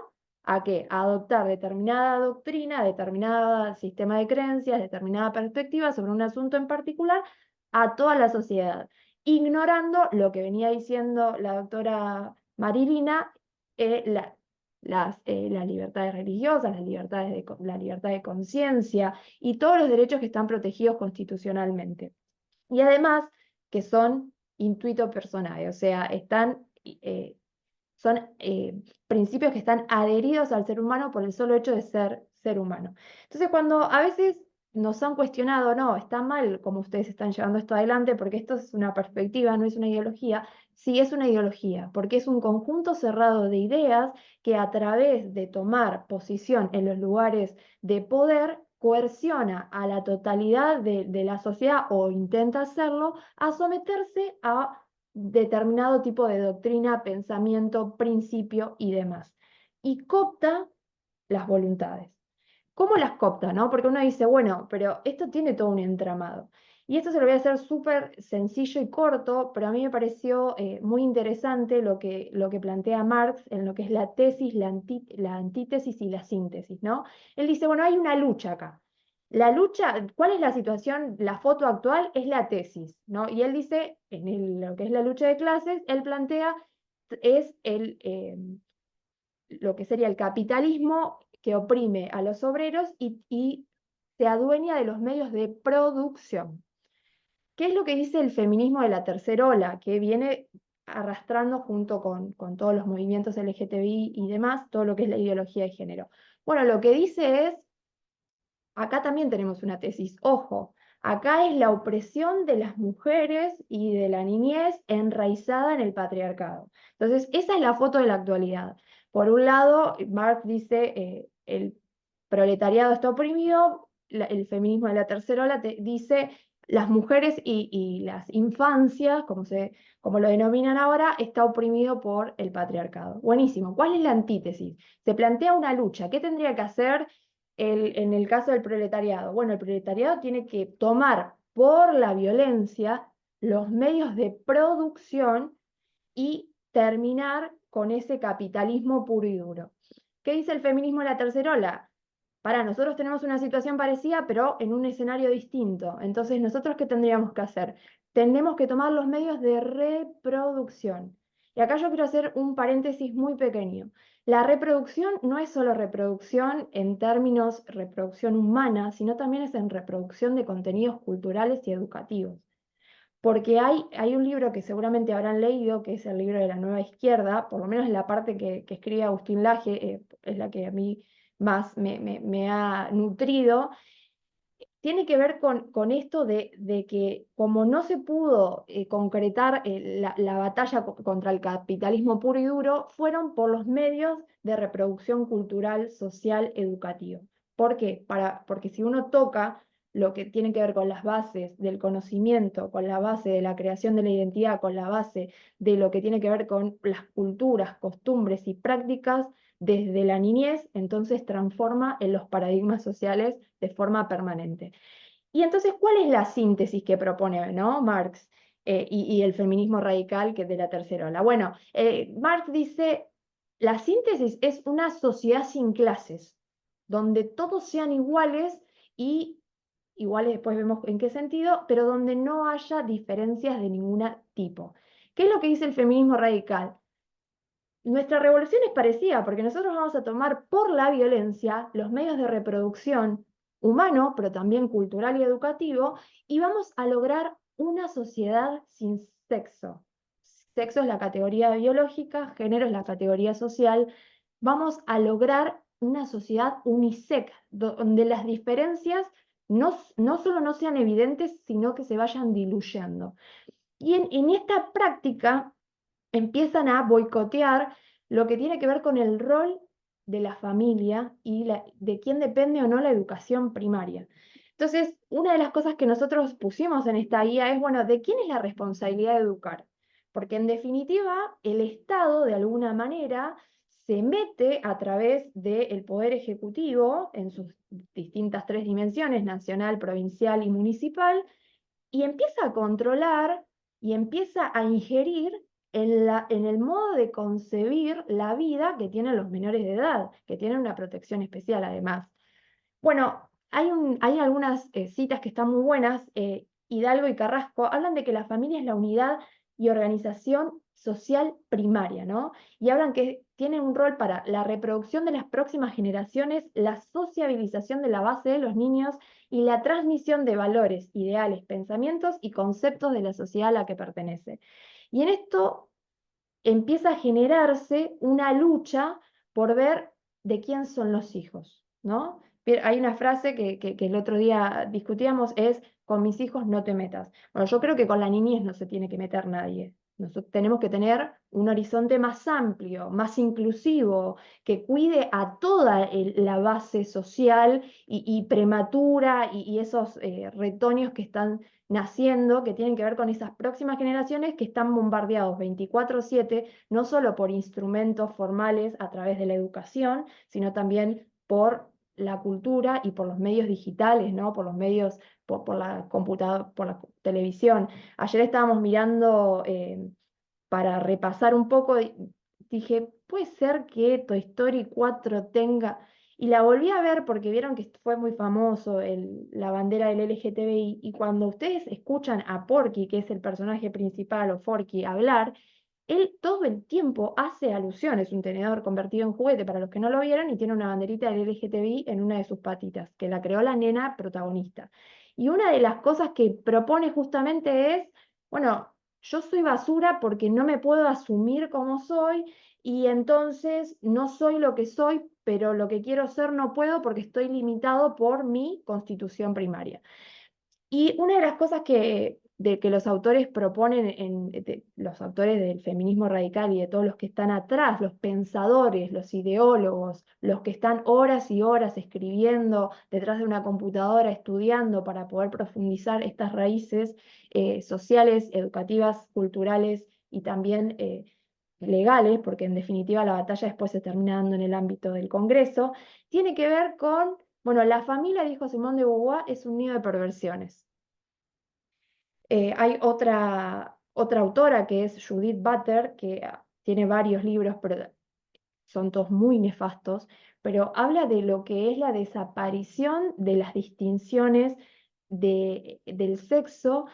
a qué? A adoptar determinada doctrina, determinado sistema de creencias, determinada perspectiva sobre un asunto en particular a toda la sociedad, ignorando lo que venía diciendo la doctora Marilina, las libertades religiosas, la libertad de conciencia y todos los derechos que están protegidos constitucionalmente. Y además que son intuito personae, o sea, son principios que están adheridos al ser humano por el solo hecho de ser humano. Entonces, cuando a veces nos han cuestionado, no, está mal como ustedes están llevando esto adelante, porque esto es una perspectiva, no es una ideología. Sí, es una ideología, porque es un conjunto cerrado de ideas que a través de tomar posición en los lugares de poder, coerciona a la totalidad de la sociedad o intenta hacerlo a someterse a determinado tipo de doctrina, pensamiento, principio y demás. Y coopta las voluntades. ¿Cómo las coopta, no? Porque uno dice, bueno, pero esto tiene todo un entramado. Y esto se lo voy a hacer súper sencillo y corto, pero a mí me pareció muy interesante lo que plantea Marx en lo que es la tesis, la antítesis y la síntesis, ¿no? Él dice, bueno, hay una lucha acá. La lucha, ¿cuál es la situación? La foto actual es la tesis, ¿no? Y él dice, lo que es la lucha de clases, él plantea, es lo que sería el capitalismo que oprime a los obreros y se adueña de los medios de producción. ¿Qué es lo que dice el feminismo de la tercera ola, que viene arrastrando junto con todos los movimientos LGTBI y demás, todo lo que es la ideología de género? Bueno, lo que dice es, acá también tenemos una tesis, ojo, acá es la opresión de las mujeres y de la niñez enraizada en el patriarcado. Entonces, esa es la foto de la actualidad. Por un lado, Marx dice, el proletariado está oprimido, el feminismo de la tercera ola dice, las mujeres y las infancias, como lo denominan ahora, está oprimido por el patriarcado. Buenísimo. ¿Cuál es la antítesis? Se plantea una lucha. ¿Qué tendría que hacer en el caso del proletariado? Bueno, el proletariado tiene que tomar por la violencia los medios de producción y terminar con ese capitalismo puro y duro. ¿Qué dice el feminismo de la tercera ola? Para nosotros tenemos una situación parecida, pero en un escenario distinto. Entonces, ¿nosotros qué tendríamos que hacer? Tenemos que tomar los medios de reproducción. Y acá yo quiero hacer un paréntesis muy pequeño. La reproducción no es solo reproducción en términos reproducción humana, sino también es en reproducción de contenidos culturales y educativos. Porque hay un libro que seguramente habrán leído, que es el libro de la Nueva Izquierda, por lo menos la parte que escribe Agustín Laje, es la que a mí más me ha nutrido, tiene que ver con esto de que como no se pudo concretar la batalla contra el capitalismo puro y duro, fueron por los medios de reproducción cultural, social, educativa. ¿Por qué? Porque si uno toca lo que tiene que ver con las bases del conocimiento, con la base de la creación de la identidad, con la base de lo que tiene que ver con las culturas, costumbres y prácticas, desde la niñez, entonces transforma en los paradigmas sociales de forma permanente. Y entonces, ¿cuál es la síntesis que propone, ¿no? Marx y el feminismo radical que es de la tercera ola? Bueno, Marx dice, la síntesis es una sociedad sin clases, donde todos sean iguales y iguales después vemos en qué sentido, pero donde no haya diferencias de ningún tipo. ¿Qué es lo que dice el feminismo radical? Nuestra revolución es parecida porque nosotros vamos a tomar por la violencia los medios de reproducción humano, pero también cultural y educativo, y vamos a lograr una sociedad sin sexo. Sexo es la categoría biológica, género es la categoría social. Vamos a lograr una sociedad unisex, donde las diferencias no solo no sean evidentes, sino que se vayan diluyendo. Y en esta práctica empiezan a boicotear lo que tiene que ver con el rol de la familia y de quién depende o no la educación primaria. Entonces, una de las cosas que nosotros pusimos en esta guía es, bueno, ¿de quién es la responsabilidad de educar? Porque en definitiva, el Estado, de alguna manera, se mete a través del Poder Ejecutivo en sus distintas tres dimensiones, nacional, provincial y municipal, y empieza a controlar y empieza a ingerir en el modo de concebir la vida que tienen los menores de edad, que tienen una protección especial además. Bueno, hay algunas citas que están muy buenas. Hidalgo y Carrasco hablan de que la familia es la unidad y organización social primaria, ¿no? Y hablan que tienen un rol para la reproducción de las próximas generaciones, la sociabilización de la base de los niños y la transmisión de valores, ideales, pensamientos y conceptos de la sociedad a la que pertenece. Y en esto empieza a generarse una lucha por ver de quién son los hijos, ¿no? Hay una frase que el otro día discutíamos, es, con mis hijos no te metas. Bueno, yo creo que con la niñez no se tiene que meter nadie. Nosotros tenemos que tener un horizonte más amplio, más inclusivo, que cuide a toda la base social y prematura y esos retoños que están naciendo, que tienen que ver con esas próximas generaciones que están bombardeados 24/7, no solo por instrumentos formales a través de la educación, sino también por la cultura y por los medios digitales, ¿no? Por los medios, por la computadora, por la televisión. Ayer estábamos mirando para repasar un poco, dije, puede ser que Toy Story 4 tenga, y la volví a ver porque vieron que fue muy famoso la bandera del LGTBI, y cuando ustedes escuchan a Porky, que es el personaje principal, o Forky, hablar, él todo el tiempo hace alusiones, un tenedor convertido en juguete para los que no lo vieron, y tiene una banderita del LGTBI en una de sus patitas, que la creó la nena protagonista. Y una de las cosas que propone justamente es, bueno, yo soy basura porque no me puedo asumir como soy y entonces no soy lo que soy, pero lo que quiero ser no puedo porque estoy limitado por mi constitución primaria. Y una de las cosas de que los autores proponen, los autores del feminismo radical y de todos los que están atrás, los pensadores, los ideólogos, los que están horas y horas escribiendo detrás de una computadora, estudiando para poder profundizar estas raíces sociales, educativas, culturales y también legales, porque en definitiva la batalla después se termina dando en el ámbito del Congreso, tiene que ver con, bueno, la familia, dijo Simone de Beauvoir, es un nido de perversiones. Hay otra autora que es Judith Butler, que tiene varios libros, pero son todos muy nefastos, pero habla de lo que es la desaparición de las distinciones del sexo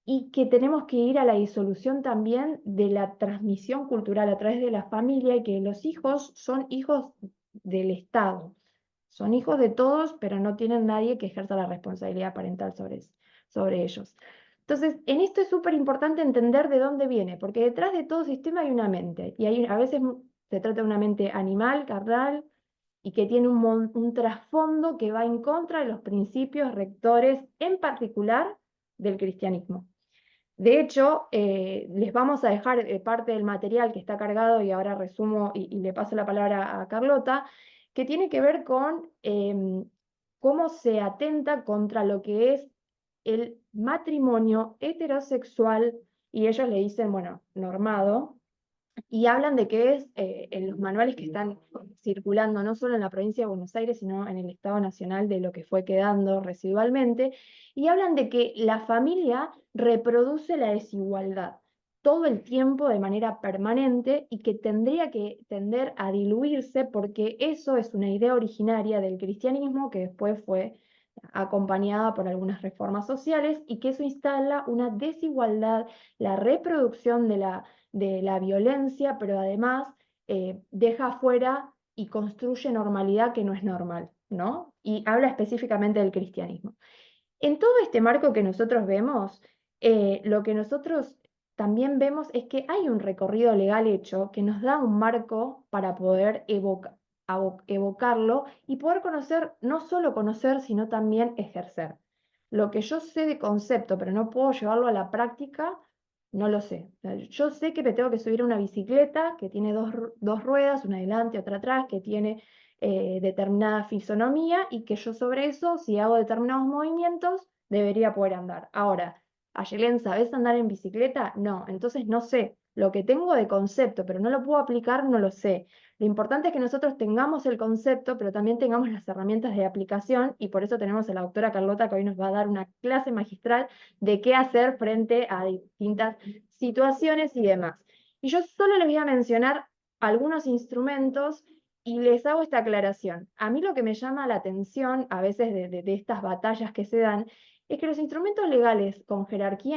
y que tenemos que ir a la disolución también de la transmisión cultural a través de la familia y que los hijos son hijos del Estado. Son hijos de todos, pero no tienen nadie que ejerza la responsabilidad parental sobre ellos. Entonces, en esto es súper importante entender de dónde viene, porque detrás de todo sistema hay una mente, y a veces se trata de una mente animal, carnal, y que tiene un trasfondo que va en contra de los principios rectores, en particular del cristianismo. De hecho, les vamos a dejar parte del material que está cargado y ahora resumo y le paso la palabra a Carlota, que tiene que ver con cómo se atenta contra lo que es el matrimonio heterosexual, y ellos le dicen, bueno, normado, y hablan de que es en los manuales que están circulando no solo en la provincia de Buenos Aires, sino en el Estado Nacional de lo que fue quedando residualmente, y hablan de que la familia reproduce la desigualdad todo el tiempo de manera permanente y que tendría que tender a diluirse porque eso es una idea originaria del cristianismo que después fue acompañada por algunas reformas sociales y que eso instala una desigualdad, la reproducción de la violencia, pero además deja afuera y construye normalidad que no es normal, ¿no? Y habla específicamente del cristianismo. En todo este marco que nosotros vemos, lo que nosotros también vemos es que hay un recorrido legal hecho que nos da un marco para poder evocarlo y poder conocer, no solo conocer, sino también ejercer. Lo que yo sé de concepto, pero no puedo llevarlo a la práctica, no lo sé. O sea, yo sé que me tengo que subir a una bicicleta que tiene dos ruedas, una adelante, otra atrás, que tiene determinada fisonomía y que yo sobre eso, si hago determinados movimientos, debería poder andar. Ahora, Ayelén, ¿sabés andar en bicicleta? No, entonces no sé. Lo que tengo de concepto, pero no lo puedo aplicar, no lo sé. Lo importante es que nosotros tengamos el concepto, pero también tengamos las herramientas de aplicación y por eso tenemos a la doctora Carlota que hoy nos va a dar una clase magistral de qué hacer frente a distintas situaciones y demás. Y yo solo les voy a mencionar algunos instrumentos y les hago esta aclaración. A mí lo que me llama la atención a veces de estas batallas que se dan es que los instrumentos legales con jerarquía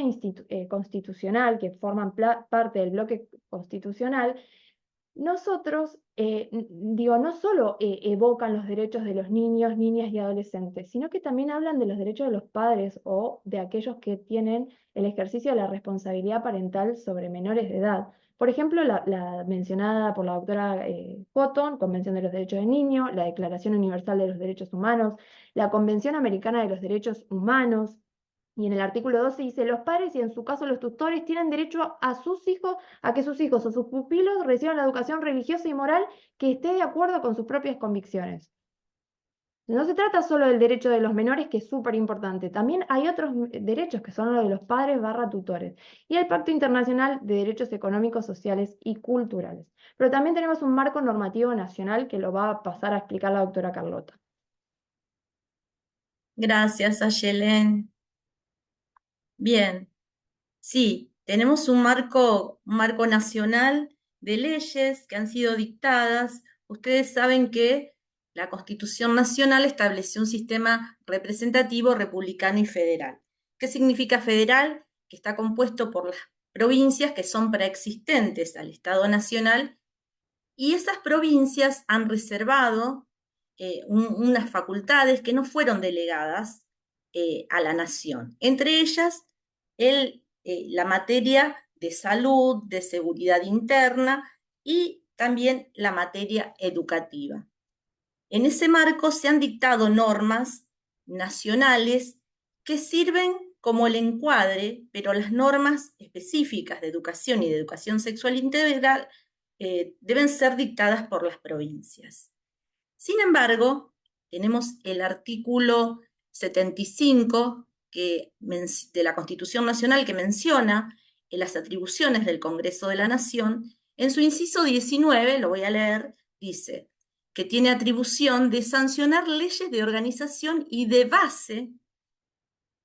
constitucional, que forman parte del bloque constitucional, nosotros, digo, no solo evocan los derechos de los niños, niñas y adolescentes, sino que también hablan de los derechos de los padres o de aquellos que tienen el ejercicio de la responsabilidad parental sobre menores de edad. Por ejemplo, la mencionada por la doctora Cotton, Convención de los Derechos del Niño, la Declaración Universal de los Derechos Humanos, la Convención Americana de los Derechos Humanos, y en el artículo 12 dice, los padres y en su caso los tutores tienen derecho a sus hijos, a que sus hijos o sus pupilos reciban la educación religiosa y moral que esté de acuerdo con sus propias convicciones. No se trata solo del derecho de los menores, que es súper importante. También hay otros derechos que son los de los padres / tutores. Y el Pacto Internacional de Derechos Económicos, Sociales y Culturales. Pero también tenemos un marco normativo nacional que lo va a pasar a explicar la doctora Carlota. Gracias, Ayelén. Bien, sí, tenemos un marco nacional de leyes que han sido dictadas. Ustedes saben que la Constitución Nacional estableció un sistema representativo, republicano y federal. ¿Qué significa federal? Que está compuesto por las provincias que son preexistentes al Estado Nacional y esas provincias han reservado unas facultades que no fueron delegadas a la nación. Entre ellas, la materia de salud, de seguridad interna y también la materia educativa. En ese marco se han dictado normas nacionales que sirven como el encuadre, pero las normas específicas de educación y de educación sexual integral deben ser dictadas por las provincias. Sin embargo, tenemos el artículo 75 de la Constitución Nacional que menciona las atribuciones del Congreso de la Nación. En su inciso 19, lo voy a leer, dice que tiene atribución de sancionar leyes de organización y de base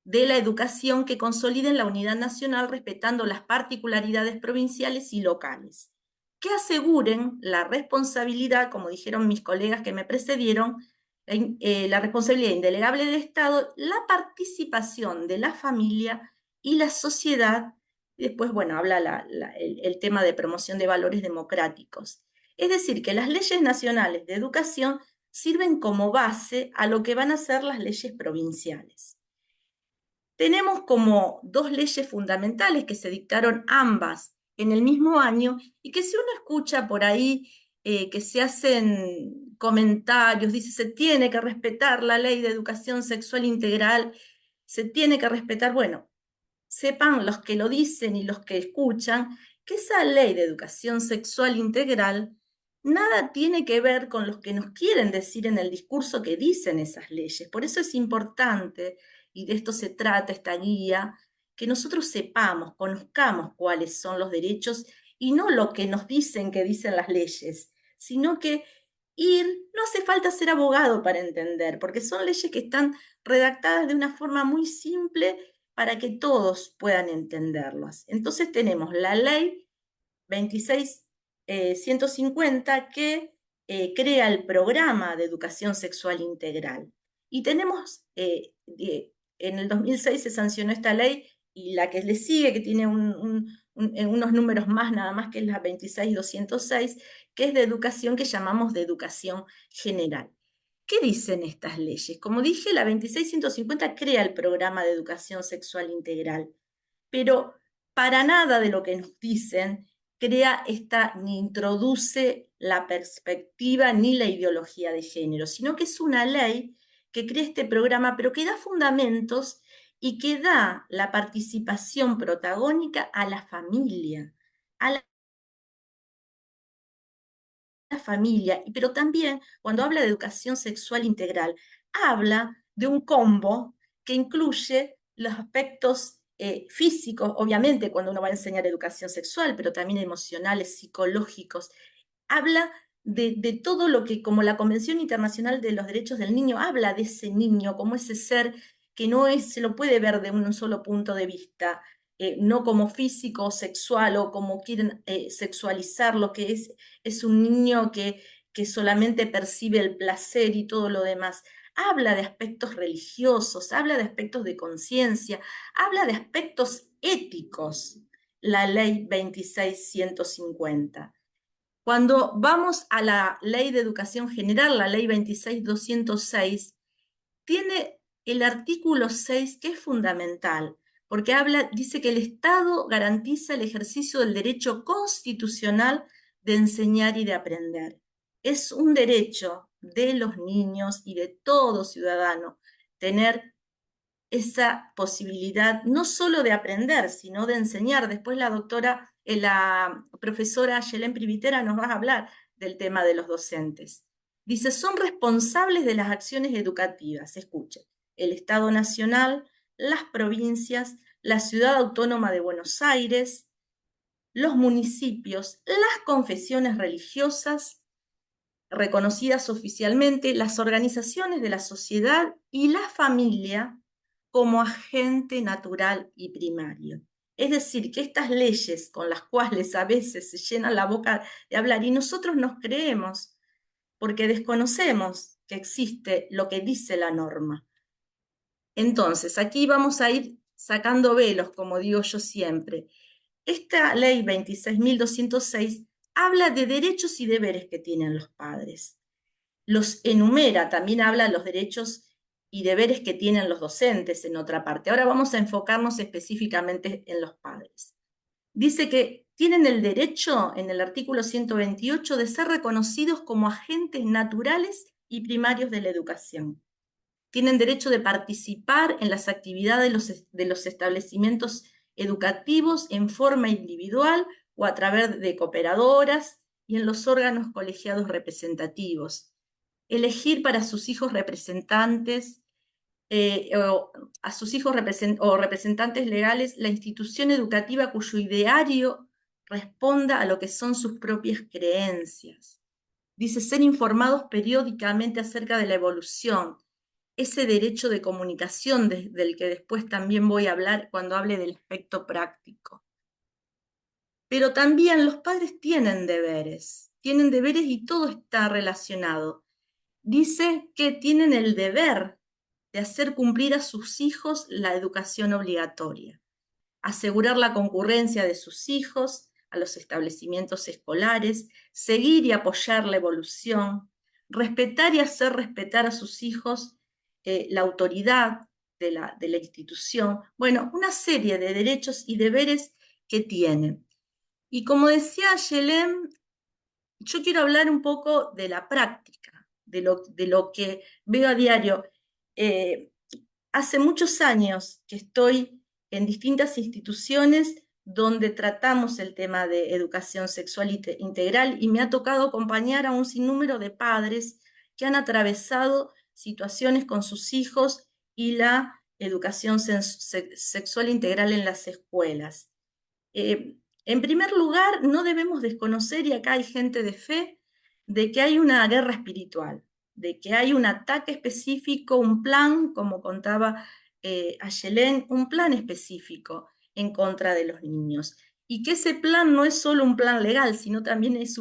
de la educación que consoliden la unidad nacional respetando las particularidades provinciales y locales, que aseguren la responsabilidad, como dijeron mis colegas que me precedieron, la responsabilidad indelegable del Estado, la participación de la familia y la sociedad. Y después, bueno, habla el tema de promoción de valores democráticos. Es decir, que las leyes nacionales de educación sirven como base a lo que van a ser las leyes provinciales. Tenemos como dos leyes fundamentales que se dictaron ambas en el mismo año y que si uno escucha por ahí que se hacen comentarios, dice se tiene que respetar la ley de educación sexual integral, se tiene que respetar, bueno, sepan los que lo dicen y los que escuchan que esa ley de educación sexual integral nada tiene que ver con lo que nos quieren decir en el discurso que dicen esas leyes. Por eso es importante, y de esto se trata esta guía, que nosotros sepamos, conozcamos cuáles son los derechos y no lo que nos dicen que dicen las leyes, sino que no hace falta ser abogado para entender, porque son leyes que están redactadas de una forma muy simple para que todos puedan entenderlas. Entonces tenemos la ley 26.150 que crea el programa de educación sexual integral. Y tenemos, en el 2006 se sancionó esta ley y la que le sigue, que tiene unos números más nada más, que es la 26.206, que es de educación, que llamamos de educación general. ¿Qué dicen estas leyes? Como dije, la 26.150 crea el programa de educación sexual integral, pero para nada de lo que nos dicen crea ni introduce la perspectiva ni la ideología de género, sino que es una ley que crea este programa, pero que da fundamentos y que da la participación protagónica a la familia, familia, pero también cuando habla de educación sexual integral, habla de un combo que incluye los aspectos físicos, obviamente cuando uno va a enseñar educación sexual, pero también emocionales, psicológicos. Habla de todo lo que, como la Convención Internacional de los Derechos del Niño, habla de ese niño como ese ser que no se lo puede ver de un solo punto de vista, no como físico o sexual o como quieren sexualizarlo, que es un niño que solamente percibe el placer y todo lo demás. Habla de aspectos religiosos, habla de aspectos de conciencia, habla de aspectos éticos, la ley 26.150. Cuando vamos a la ley de educación general, la ley 26.206, tiene el artículo 6 que es fundamental, porque dice que el Estado garantiza el ejercicio del derecho constitucional de enseñar y de aprender. Es un derecho de los niños y de todo ciudadano tener esa posibilidad no solo de aprender, sino de enseñar. Después la profesora Yelén Privitera nos va a hablar del tema de los docentes. Dice, son responsables de las acciones educativas, escuchen, el Estado Nacional, las provincias, la Ciudad Autónoma de Buenos Aires, los municipios, las confesiones religiosas reconocidas oficialmente, las organizaciones de la sociedad y la familia como agente natural y primario. Es decir, que estas leyes con las cuales a veces se llenan la boca de hablar y nosotros nos creemos porque desconocemos que existe lo que dice la norma. Entonces, aquí vamos a ir sacando velos, como digo yo siempre. Esta ley 26.206 habla de derechos y deberes que tienen los padres. Los enumera, también habla de los derechos y deberes que tienen los docentes en otra parte. Ahora vamos a enfocarnos específicamente en los padres. Dice que tienen el derecho, en el artículo 128, de ser reconocidos como agentes naturales y primarios de la educación. tienen derecho de participar en las actividades de los establecimientos educativos en forma individual o a través de cooperadoras y en los órganos colegiados representativos. Elegir para sus hijos representantes o a sus hijos o representantes legales la institución educativa cuyo ideario responda a lo que son sus propias creencias. Dice, ser informados periódicamente acerca de la evolución, ese derecho de comunicación del que después también voy a hablar cuando hable del aspecto práctico. Pero también los padres tienen deberes y todo está relacionado. Dice que tienen el deber de hacer cumplir a sus hijos la educación obligatoria, asegurar la concurrencia de sus hijos a los establecimientos escolares, seguir y apoyar la evolución, respetar y hacer respetar a sus hijos la autoridad de la institución. Bueno, una serie de derechos y deberes que tienen. Y como decía Ayelén, yo quiero hablar un poco de la práctica, de lo que veo a diario. Hace muchos años que estoy en distintas instituciones donde tratamos el tema de educación sexual integral y me ha tocado acompañar a un sinnúmero de padres que han atravesado situaciones con sus hijos y la educación sexual integral en las escuelas. En primer lugar, no debemos desconocer, y acá hay gente de fe, de que hay una guerra espiritual, de que hay un ataque específico, un plan, como contaba Ayelén, un plan específico en contra de los niños. Y que ese plan no es solo un plan legal, sino también es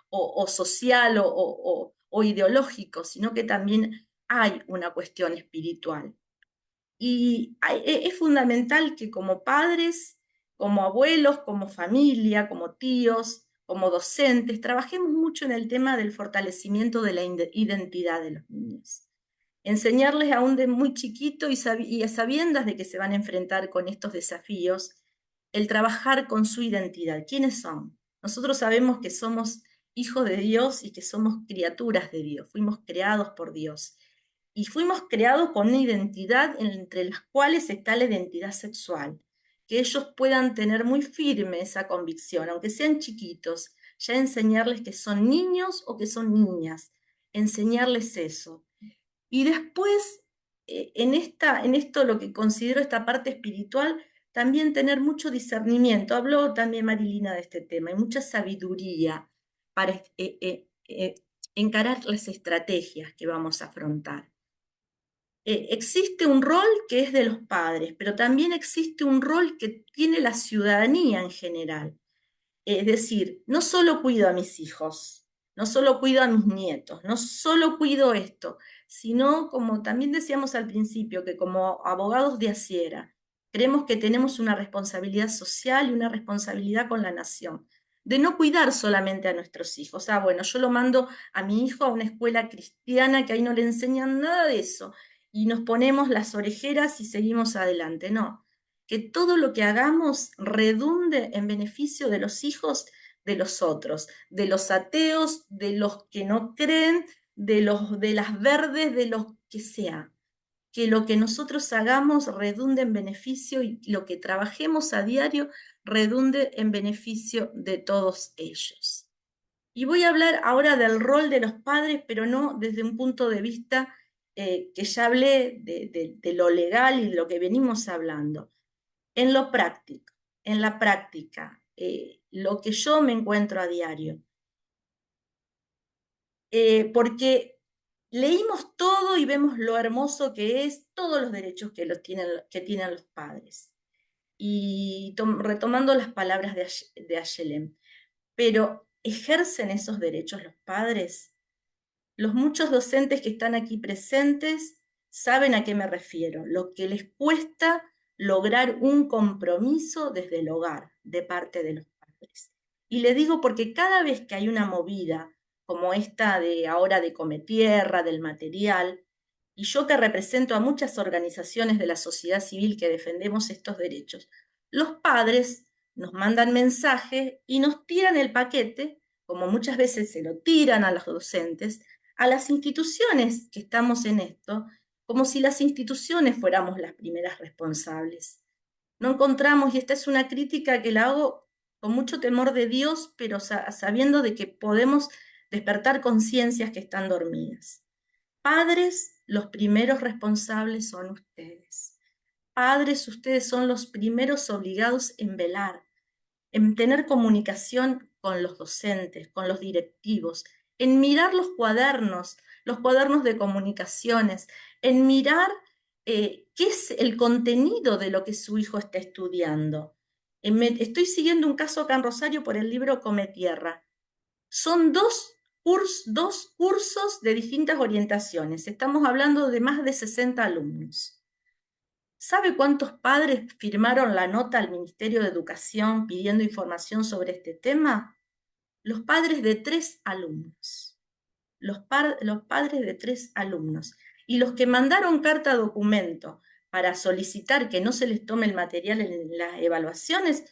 o social o ideológico, sino que también hay una cuestión espiritual. Y es fundamental que como padres, como abuelos, como familia, como tíos, como docentes, trabajemos mucho en el tema del fortalecimiento de la identidad de los niños. Enseñarles aún de muy chiquito y a sabiendas de que se van a enfrentar con estos desafíos, el trabajar con su identidad. ¿Quiénes son? Nosotros sabemos que somos hijos de Dios y que somos criaturas de Dios, fuimos creados por Dios. Y fuimos creados con una identidad entre las cuales está la identidad sexual, que ellos puedan tener muy firme esa convicción, aunque sean chiquitos, ya enseñarles que son niños o que son niñas, enseñarles eso. Y después, en esto lo que considero esta parte espiritual, también tener mucho discernimiento. Habló también Marilina de este tema, y mucha sabiduría para encarar las estrategias que vamos a afrontar. Existe un rol que es de los padres, pero también existe un rol que tiene la ciudadanía en general. Es decir, no solo cuido a mis hijos, no solo cuido a mis nietos, no solo cuido esto, sino como también decíamos al principio, que como abogados de Asiera, creemos que tenemos una responsabilidad social y una responsabilidad con la nación, de no cuidar solamente a nuestros hijos. Bueno, yo lo mando a mi hijo a una escuela cristiana que ahí no le enseñan nada de eso, y nos ponemos las orejeras y seguimos adelante. No, que todo lo que hagamos redunde en beneficio de los hijos de los otros, de los ateos, de los que no creen, de las verdes, de los que sea. Que lo que nosotros hagamos redunde en beneficio y lo que trabajemos a diario redunde en beneficio de todos ellos. Y voy a hablar ahora del rol de los padres, pero no desde un punto de vista que ya hablé de lo legal y de lo que venimos hablando. En lo práctico, en la práctica, lo que yo me encuentro a diario. Porque leímos todo y vemos lo hermoso que es, todos los derechos que tienen los padres. Y retomando las palabras de Ayelén, pero ¿ejercen esos derechos los padres? Los muchos docentes que están aquí presentes saben a qué me refiero, lo que les cuesta lograr un compromiso desde el hogar de parte de los padres. Y le digo porque cada vez que hay una movida como esta de ahora de Cometierra, del material, y yo que represento a muchas organizaciones de la sociedad civil que defendemos estos derechos, los padres nos mandan mensajes y nos tiran el paquete, como muchas veces se lo tiran a los docentes, a las instituciones que estamos en esto, como si las instituciones fuéramos las primeras responsables. No encontramos, y esta es una crítica que la hago con mucho temor de Dios, pero sabiendo de que podemos despertar conciencias que están dormidas. Padres, los primeros responsables son ustedes. Padres, ustedes son los primeros obligados en velar, en tener comunicación con los docentes, con los directivos, en mirar los cuadernos de comunicaciones, en mirar qué es el contenido de lo que su hijo está estudiando. Estoy siguiendo un caso acá en Rosario por el libro Come Tierra. Son dos cursos de distintas orientaciones. Estamos hablando de más de 60 alumnos. ¿Sabe cuántos padres firmaron la nota al Ministerio de Educación pidiendo información sobre este tema? Los padres de 3 alumnos. Los padres de 3 alumnos. Y los que mandaron carta documento para solicitar que no se les tome el material en las evaluaciones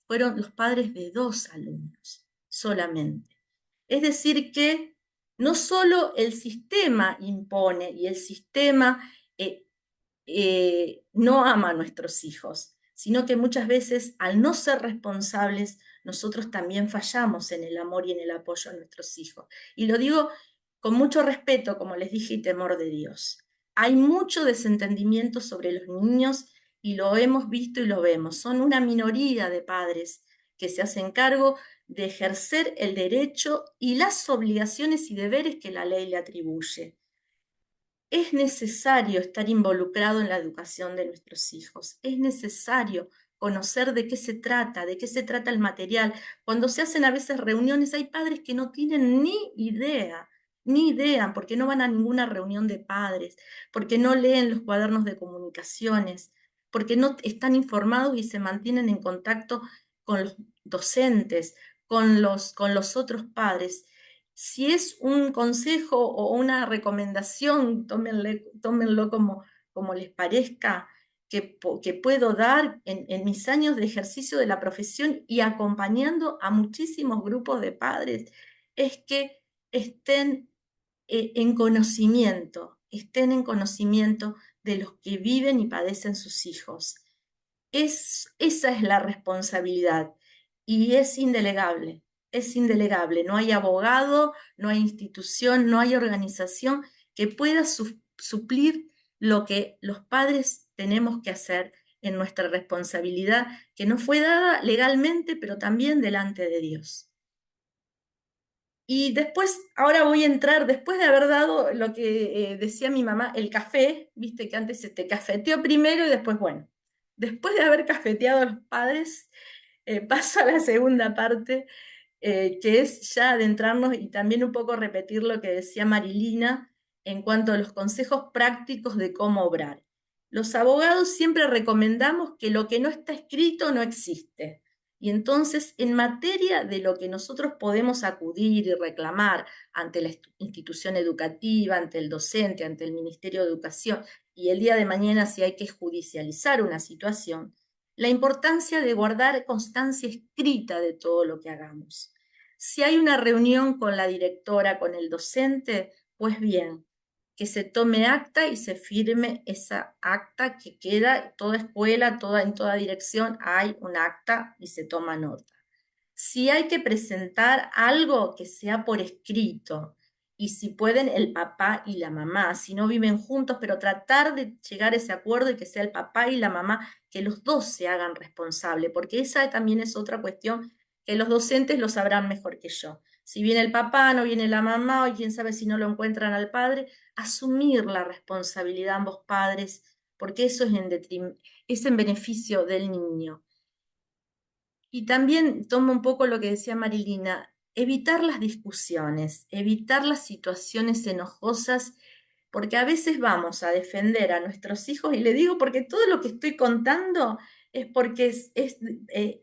fueron los padres de 2 alumnos solamente. Es decir que no solo el sistema impone y el sistema no ama a nuestros hijos, sino que muchas veces al no ser responsables, nosotros también fallamos en el amor y en el apoyo a nuestros hijos. Y lo digo con mucho respeto, como les dije, y temor de Dios. Hay mucho desentendimiento sobre los niños y lo hemos visto y lo vemos. Son una minoría de padres que se hacen cargo de ejercer el derecho y las obligaciones y deberes que la ley le atribuye. Es necesario estar involucrado en la educación de nuestros hijos. Es necesario conocer de qué se trata el material. Cuando se hacen a veces reuniones, hay padres que no tienen ni idea, porque no van a ninguna reunión de padres, porque no leen los cuadernos de comunicaciones, porque no están informados y se mantienen en contacto con los docentes, con los otros padres. Si es un consejo o una recomendación, tómenlo como les parezca, que puedo dar en mis años de ejercicio de la profesión y acompañando a muchísimos grupos de padres, es que estén estén en conocimiento de los que viven y padecen sus hijos. Esa es la responsabilidad y es indelegable. No hay abogado, no hay institución, no hay organización que pueda suplir lo que los padres tenemos que hacer en nuestra responsabilidad, que nos fue dada legalmente, pero también delante de Dios. Y después, ahora voy a entrar, después de haber dado lo que decía mi mamá, el café, viste que antes se te cafeteó primero y después, bueno, después de haber cafeteado a los padres, paso a la segunda parte, que es ya adentrarnos y también un poco repetir lo que decía Marilina en cuanto a los consejos prácticos de cómo obrar. Los abogados siempre recomendamos que lo que no está escrito no existe. Y entonces, en materia de lo que nosotros podemos acudir y reclamar ante la institución educativa, ante el docente, ante el Ministerio de Educación, y el día de mañana si hay que judicializar una situación, la importancia de guardar constancia escrita de todo lo que hagamos. Si hay una reunión con la directora, con el docente, pues bien, que se tome acta y se firme esa acta que queda, toda escuela, en toda dirección hay un acta y se toma nota. Si hay que presentar algo que sea por escrito, y si pueden el papá y la mamá, si no viven juntos, pero tratar de llegar a ese acuerdo y que sea el papá y la mamá, que los dos se hagan responsables, porque esa también es otra cuestión que los docentes lo sabrán mejor que yo. Si viene el papá, no viene la mamá, o quién sabe si no lo encuentran al padre, asumir la responsabilidad ambos padres, porque eso es en beneficio del niño. Y también tomo un poco lo que decía Marilina, evitar las discusiones, evitar las situaciones enojosas, porque a veces vamos a defender a nuestros hijos, y le digo porque todo lo que estoy contando es porque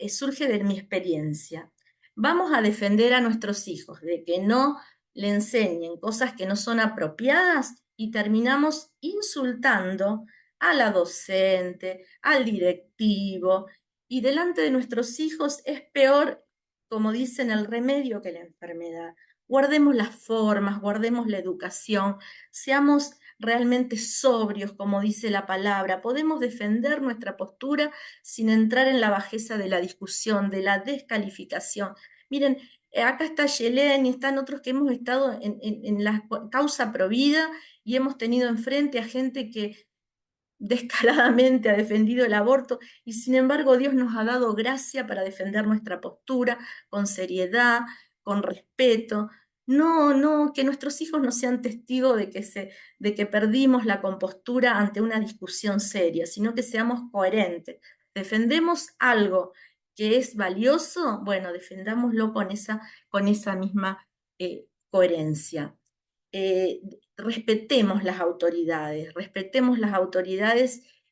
surge de mi experiencia. Vamos a defender a nuestros hijos de que no le enseñen cosas que no son apropiadas y terminamos insultando a la docente, al directivo, y delante de nuestros hijos es peor, como dicen, el remedio que la enfermedad. Guardemos las formas, guardemos la educación, seamos realmente sobrios, como dice la palabra. Podemos defender nuestra postura sin entrar en la bajeza de la discusión, de la descalificación. Miren, acá está Yelén y están otros que hemos estado en la causa Provida y hemos tenido enfrente a gente que descaradamente ha defendido el aborto y sin embargo Dios nos ha dado gracia para defender nuestra postura con seriedad, con respeto. No, no, que nuestros hijos no sean testigos de que perdimos la compostura ante una discusión seria, sino que seamos coherentes. Defendemos algo que es valioso, bueno, defendámoslo con esa misma coherencia. Eh, respetemos las autoridades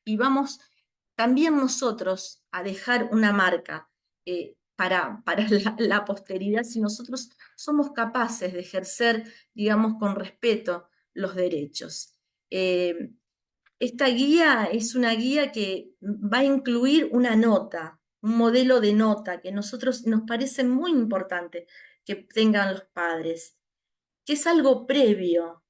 y vamos también nosotros a dejar una marca para la posteridad si nosotros somos capaces de ejercer, digamos, con respeto los derechos. Esta guía es una guía que va a incluir una nota, un modelo de nota que a nosotros nos parece muy importante que tengan los padres, que es algo previo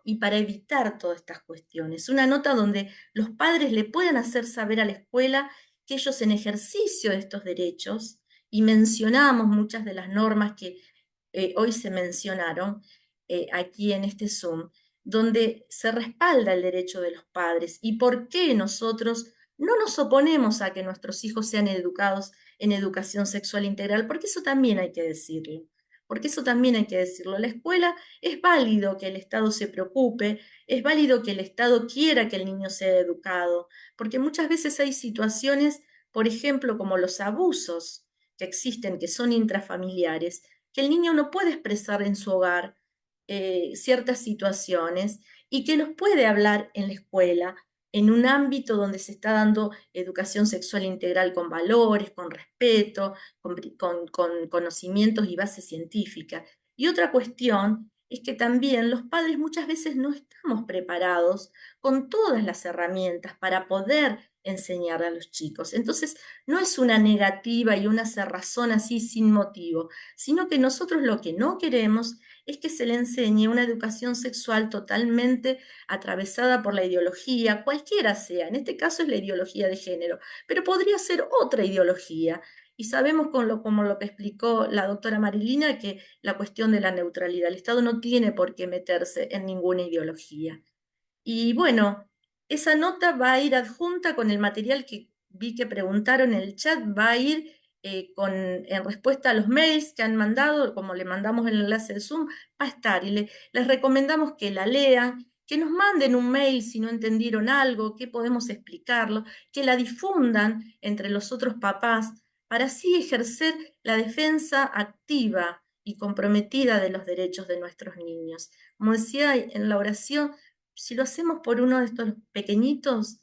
y para evitar todas estas cuestiones. Una nota donde los padres le puedan hacer saber a la escuela que ellos en ejercicio de estos derechos, y mencionamos muchas de las normas que hoy se mencionaron aquí en este Zoom, donde se respalda el derecho de los padres y por qué nosotros no nos oponemos a que nuestros hijos sean educados en educación sexual integral, porque eso también hay que decirlo. Porque eso también hay que decirlo. La escuela es válido que el Estado se preocupe, es válido que el Estado quiera que el niño sea educado, porque muchas veces hay situaciones, por ejemplo, como los abusos que existen, que son intrafamiliares, que el niño no puede expresar en su hogar ciertas situaciones y que los puede hablar en la escuela, en un ámbito donde se está dando educación sexual integral con valores, con respeto, con conocimientos y base científica. Y otra cuestión es que también los padres muchas veces no estamos preparados con todas las herramientas para poder enseñar a los chicos. Entonces, no es una negativa y una cerrazón así sin motivo, sino que nosotros lo que no queremos es que se le enseñe una educación sexual totalmente atravesada por la ideología, cualquiera sea, en este caso es la ideología de género, pero podría ser otra ideología. Y sabemos como lo que explicó la doctora Marilina, que la cuestión de la neutralidad, el Estado no tiene por qué meterse en ninguna ideología. Y bueno, esa nota va a ir adjunta con el material que vi que preguntaron en el chat, va a ir en respuesta a los mails que han mandado, como le mandamos el enlace de Zoom, va a estar. Y les recomendamos que la lean, que nos manden un mail si no entendieron algo, que podemos explicarlo, que la difundan entre los otros papás, para así ejercer la defensa activa y comprometida de los derechos de nuestros niños. Como decía en la oración, si lo hacemos por uno de estos pequeñitos,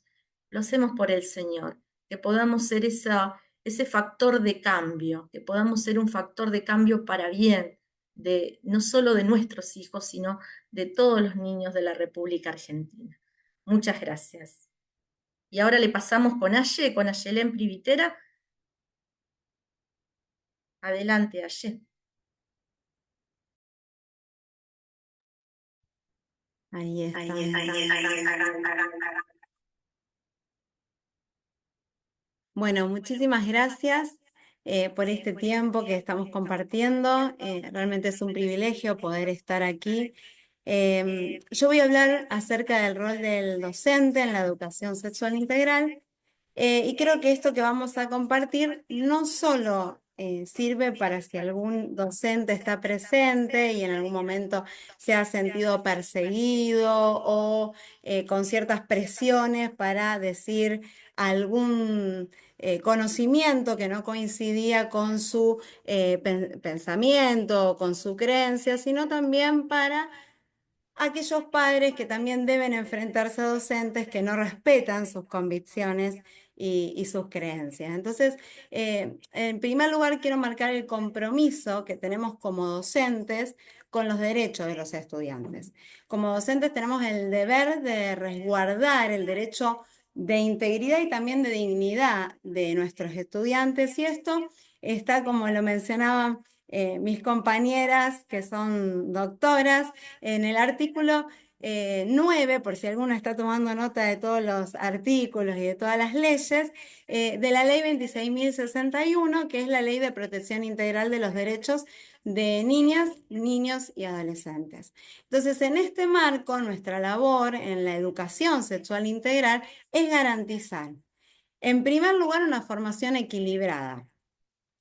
lo hacemos por el Señor, que podamos ser ese factor de cambio, que podamos ser un factor de cambio para bien, no solo de nuestros hijos, sino de todos los niños de la República Argentina. Muchas gracias. Y ahora le pasamos con Ayelén Privitera. Adelante, Ayé. Ahí está. Bueno, muchísimas gracias por este tiempo que estamos compartiendo. Realmente es un privilegio poder estar aquí. Yo voy a hablar acerca del rol del docente en la educación sexual integral. Y creo que esto que vamos a compartir no solo sirve para si algún docente está presente y en algún momento se ha sentido perseguido o con ciertas presiones para decir algún conocimiento que no coincidía con su pensamiento o con su creencia, sino también para aquellos padres que también deben enfrentarse a docentes que no respetan sus convicciones y sus creencias. Entonces, en primer lugar, quiero marcar el compromiso que tenemos como docentes con los derechos de los estudiantes. Como docentes tenemos el deber de resguardar el derecho de integridad y también de dignidad de nuestros estudiantes, y esto está, como lo mencionaban mis compañeras que son doctoras, en el artículo 9, por si alguno está tomando nota de todos los artículos y de todas las leyes, de la ley 26.061, que es la Ley de Protección Integral de los Derechos de Niñas, Niños y Adolescentes. Entonces, en este marco, nuestra labor en la educación sexual integral es garantizar, en primer lugar, una formación equilibrada,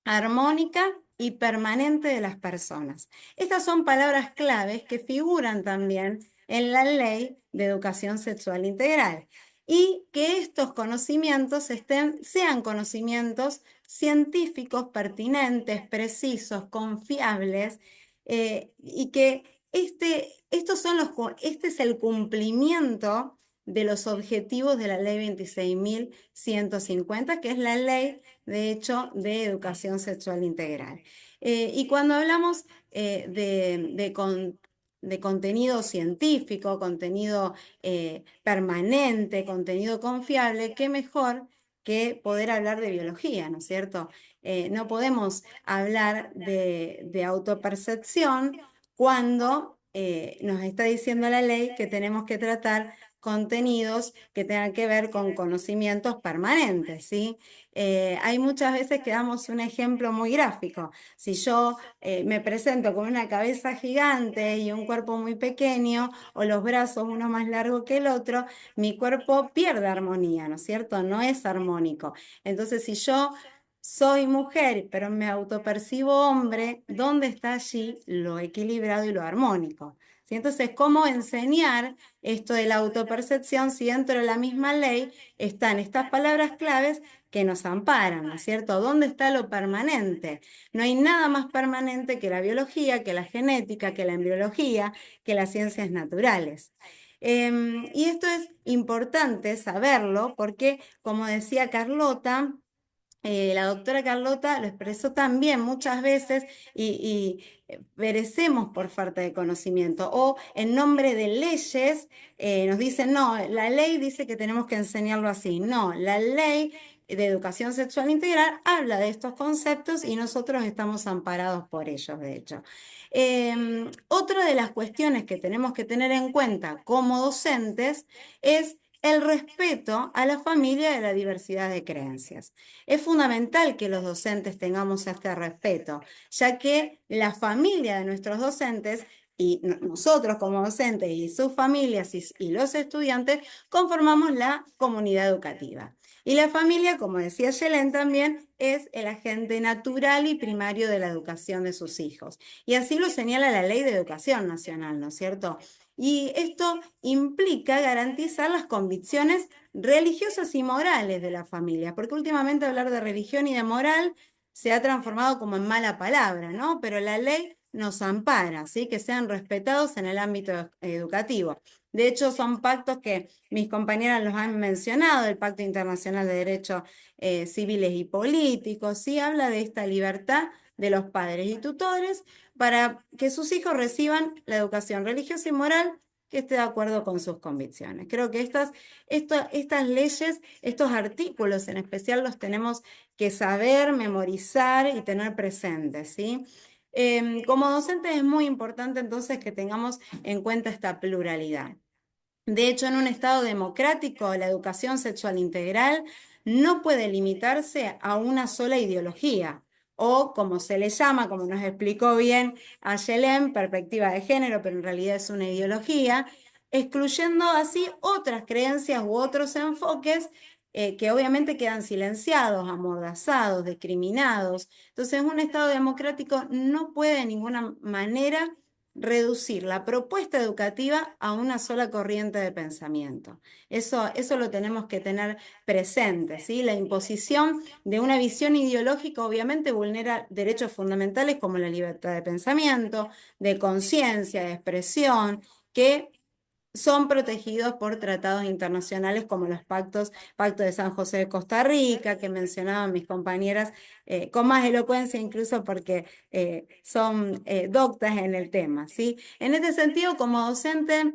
armónica y permanente de las personas. Estas son palabras claves que figuran también en la Ley de Educación Sexual Integral, y que estos conocimientos sean conocimientos científicos, pertinentes, precisos, confiables, y que este es el cumplimiento de los objetivos de la Ley 26.150, que es la ley, de hecho, de educación sexual integral. Y cuando hablamos de contenido científico, contenido permanente, contenido confiable, qué mejor que poder hablar de biología, ¿no es cierto? No podemos hablar de autopercepción cuando nos está diciendo la ley que tenemos que tratar contenidos que tengan que ver con conocimientos permanentes, ¿sí? Hay muchas veces que damos un ejemplo muy gráfico. Si yo me presento con una cabeza gigante y un cuerpo muy pequeño, o los brazos uno más largo que el otro, mi cuerpo pierde armonía, ¿no es cierto? No es armónico. Entonces, si yo soy mujer, pero me autopercibo hombre, ¿dónde está allí lo equilibrado y lo armónico? ¿Sí? Entonces, ¿cómo enseñar esto de la autopercepción si dentro de la misma ley están estas palabras claves que nos amparan, ¿no es cierto? ¿Dónde está lo permanente? No hay nada más permanente que la biología, que la genética, que la embriología, que las ciencias naturales. Y esto es importante saberlo porque, como decía Carlota, la doctora Carlota lo expresó también muchas veces, y perecemos por falta de conocimiento, o en nombre de leyes nos dicen, no, la ley dice que tenemos que enseñarlo así. No, la ley de educación sexual integral habla de estos conceptos y nosotros estamos amparados por ellos, de hecho. Otra de las cuestiones que tenemos que tener en cuenta como docentes es el respeto a la familia y a la diversidad de creencias. Es fundamental que los docentes tengamos este respeto, ya que la familia de nuestros docentes y nosotros como docentes y sus familias y los estudiantes conformamos la comunidad educativa. Y la familia, como decía Yelén también, es el agente natural y primario de la educación de sus hijos. Y así lo señala la Ley de Educación Nacional, ¿no es cierto? Y esto implica garantizar las convicciones religiosas y morales de la familia, porque últimamente hablar de religión y de moral se ha transformado como en mala palabra, ¿no? Pero la ley nos ampara, ¿sí? Que sean respetados en el ámbito educativo. De hecho, son pactos que mis compañeras los han mencionado, el Pacto Internacional de Derechos Civiles y Políticos, ¿sí? Habla de esta libertad de los padres y tutores para que sus hijos reciban la educación religiosa y moral que esté de acuerdo con sus convicciones. Creo que estas leyes, estos artículos en especial, los tenemos que saber, memorizar y tener presentes, ¿sí? Como docentes es muy importante entonces que tengamos en cuenta esta pluralidad. De hecho, en un Estado democrático, la educación sexual integral no puede limitarse a una sola ideología, o como se le llama, como nos explicó bien Ayelén, perspectiva de género, pero en realidad es una ideología, excluyendo así otras creencias u otros enfoques que obviamente quedan silenciados, amordazados, discriminados. Entonces, un Estado democrático no puede de ninguna manera reducir la propuesta educativa a una sola corriente de pensamiento. Eso lo tenemos que tener presente, ¿sí? La imposición de una visión ideológica obviamente vulnera derechos fundamentales como la libertad de pensamiento, de conciencia, de expresión, que son protegidos por tratados internacionales como los Pacto de San José de Costa Rica, que mencionaban mis compañeras con más elocuencia, incluso porque son doctas en el tema, ¿sí? En este sentido, como docente,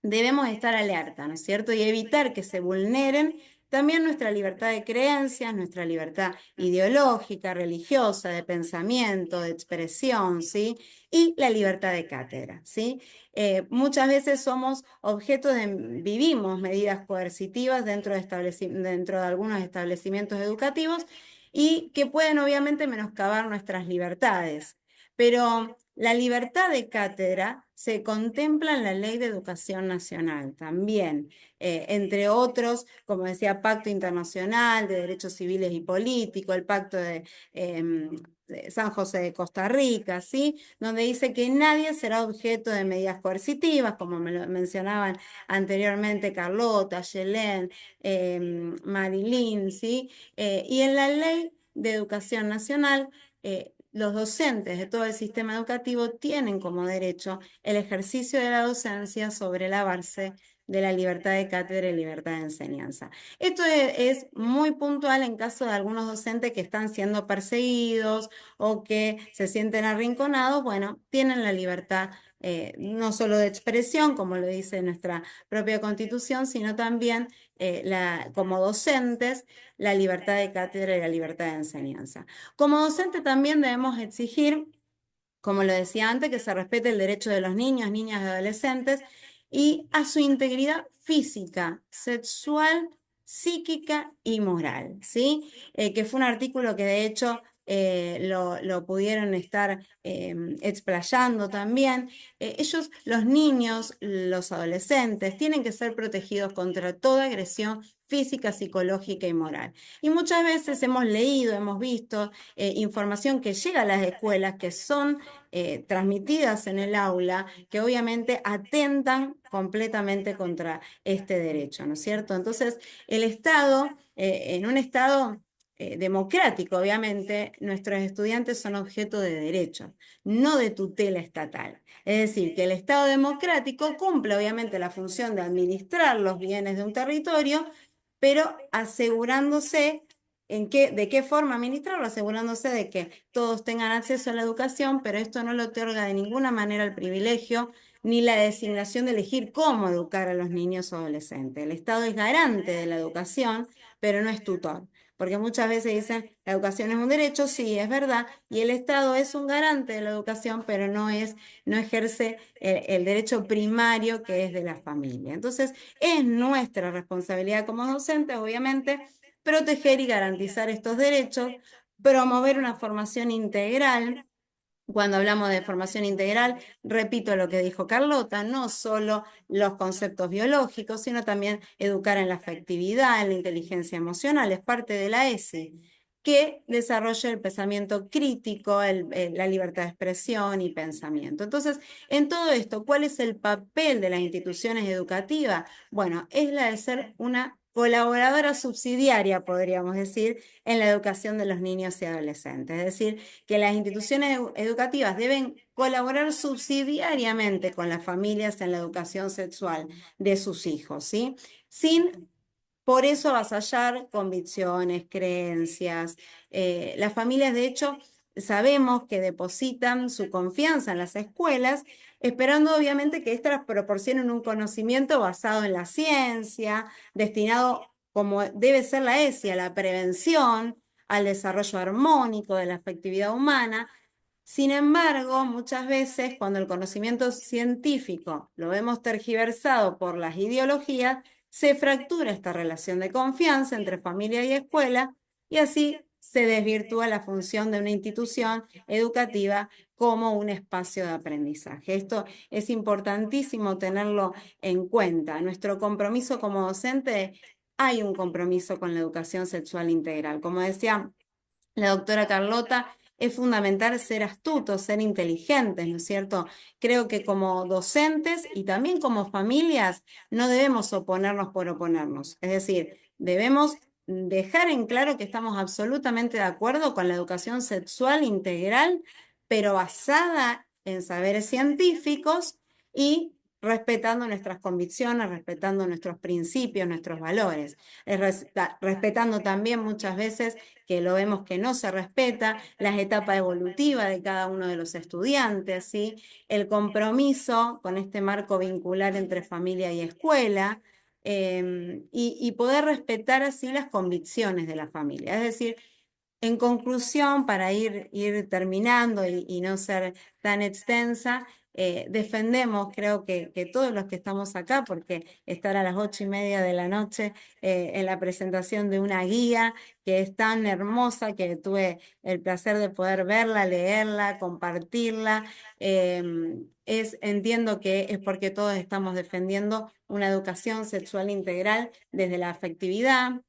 debemos estar alerta, ¿no es cierto? Y evitar que se vulneren también nuestra libertad de creencias, nuestra libertad ideológica, religiosa, de pensamiento, de expresión, ¿sí? Y la libertad de cátedra, ¿sí? Muchas veces somos vivimos medidas coercitivas dentro de algunos establecimientos educativos y que pueden obviamente menoscabar nuestras libertades. Pero la libertad de cátedra se contempla en la Ley de Educación Nacional también, entre otros, como decía, Pacto Internacional de Derechos Civiles y Políticos, el Pacto de San José de Costa Rica, ¿sí? Donde dice que nadie será objeto de medidas coercitivas, como me lo mencionaban anteriormente Carlota, Yelén, Marilyn, ¿sí? Y en la Ley de Educación Nacional, los docentes de todo el sistema educativo tienen como derecho el ejercicio de la docencia sobre la base de la libertad de cátedra y libertad de enseñanza. Esto es muy puntual en caso de algunos docentes que están siendo perseguidos o que se sienten arrinconados, bueno, tienen la libertad no solo de expresión, como lo dice nuestra propia Constitución, sino también como docentes, la libertad de cátedra y la libertad de enseñanza. Como docente también debemos exigir, como lo decía antes, que se respete el derecho de los niños, niñas y adolescentes y a su integridad física, sexual, psíquica y moral, ¿sí? Que fue un artículo que de hecho lo pudieron estar explayando también. Ellos, los niños, los adolescentes, tienen que ser protegidos contra toda agresión física, psicológica y moral. Y muchas veces hemos leído, hemos visto información que llega a las escuelas que son transmitidas en el aula, que obviamente atentan completamente contra este derecho, ¿no es cierto? Entonces, el Estado, en un Estado democrático, obviamente, nuestros estudiantes son objeto de derechos, no de tutela estatal. Es decir, que el Estado democrático cumple obviamente la función de administrar los bienes de un territorio, pero asegurándose de qué forma administrarlo, asegurándose de que todos tengan acceso a la educación, pero esto no le otorga de ninguna manera el privilegio ni la designación de elegir cómo educar a los niños o adolescentes. El Estado es garante de la educación, pero no es tutor. Porque muchas veces dicen, la educación es un derecho, sí, es verdad, y el Estado es un garante de la educación, pero no ejerce el derecho primario que es de la familia. Entonces, es nuestra responsabilidad como docentes, obviamente, proteger y garantizar estos derechos, promover una formación integral. Cuando hablamos de formación integral, repito lo que dijo Carlota, no solo los conceptos biológicos, sino también educar en la afectividad, en la inteligencia emocional, es parte de la ESI, que desarrolla el pensamiento crítico, la libertad de expresión y pensamiento. Entonces, en todo esto, ¿cuál es el papel de las instituciones educativas? Bueno, es la de ser una colaboradora subsidiaria, podríamos decir, en la educación de los niños y adolescentes. Es decir, que las instituciones educativas deben colaborar subsidiariamente con las familias en la educación sexual de sus hijos, ¿sí? Sin por eso avasallar convicciones, creencias. Las familias, de hecho, sabemos que depositan su confianza en las escuelas, esperando obviamente que éstas proporcionen un conocimiento basado en la ciencia, destinado, como debe ser la ESI, a la prevención, al desarrollo armónico de la afectividad humana. Sin embargo, muchas veces cuando el conocimiento científico lo vemos tergiversado por las ideologías, se fractura esta relación de confianza entre familia y escuela y así se desvirtúa la función de una institución educativa como un espacio de aprendizaje. Esto es importantísimo tenerlo en cuenta. Nuestro compromiso como docente, hay un compromiso con la educación sexual integral. Como decía la doctora Carlota, es fundamental ser astutos, ser inteligentes, ¿no es cierto? Creo que como docentes y también como familias no debemos oponernos por oponernos. Es decir, debemos dejar en claro que estamos absolutamente de acuerdo con la educación sexual integral, pero basada en saberes científicos y respetando nuestras convicciones, respetando nuestros principios, nuestros valores, respetando también muchas veces que lo vemos que no se respeta, las etapas evolutivas de cada uno de los estudiantes, ¿sí? El compromiso con este marco vincular entre familia y escuela, y poder respetar así las convicciones de la familia. Es decir, en conclusión, para ir terminando y no ser tan extensa, defendemos, creo que todos los que estamos acá, porque estar a las 8:30 de la noche en la presentación de una guía que es tan hermosa, que tuve el placer de poder verla, leerla, compartirla, entiendo que es porque todos estamos defendiendo una educación sexual integral desde la afectividad,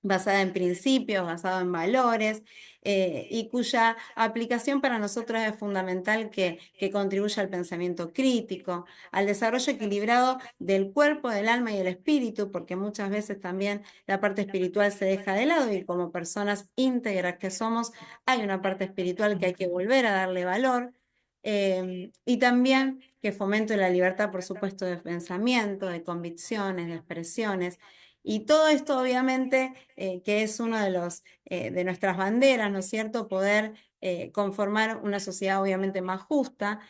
basada en principios, basada en valores, y cuya aplicación para nosotros es fundamental que contribuya al pensamiento crítico, al desarrollo equilibrado del cuerpo, del alma y el espíritu, porque muchas veces también la parte espiritual se deja de lado y como personas íntegras que somos, hay una parte espiritual que hay que volver a darle valor. Y también que fomente la libertad, por supuesto, de pensamiento, de convicciones, de expresiones. Y todo esto, obviamente, que es uno de nuestras banderas, ¿no es cierto? Poder conformar una sociedad obviamente más justa,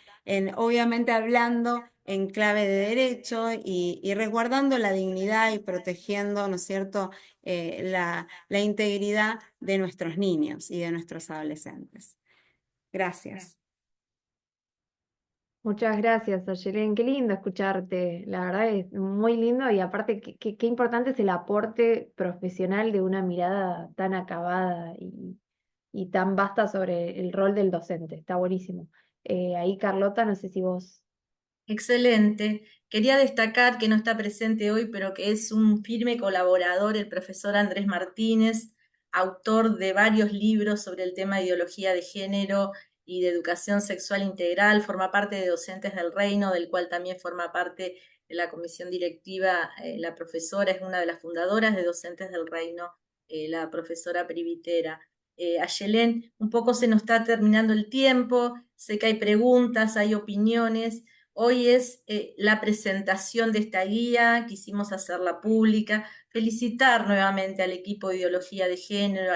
obviamente hablando en clave de derecho y resguardando la dignidad y protegiendo, ¿no es cierto?, la integridad de nuestros niños y de nuestros adolescentes. Gracias. Muchas gracias, Ayelen. Qué lindo escucharte. La verdad es muy lindo y aparte qué importante es el aporte profesional de una mirada tan acabada y tan vasta sobre el rol del docente. Está buenísimo. Ahí, Carlota, no sé si vos... Excelente. Quería destacar que no está presente hoy, pero que es un firme colaborador, el profesor Andrés Martínez, autor de varios libros sobre el tema de ideología de género y de educación sexual integral, forma parte de Docentes del Reino, del cual también forma parte de la comisión directiva. La profesora es una de las fundadoras de Docentes del Reino, la profesora Privitera. Ayelen, un poco se nos está terminando el tiempo, sé que hay preguntas, hay opiniones. Hoy es la presentación de esta guía, quisimos hacerla pública, felicitar nuevamente al equipo de ideología de género,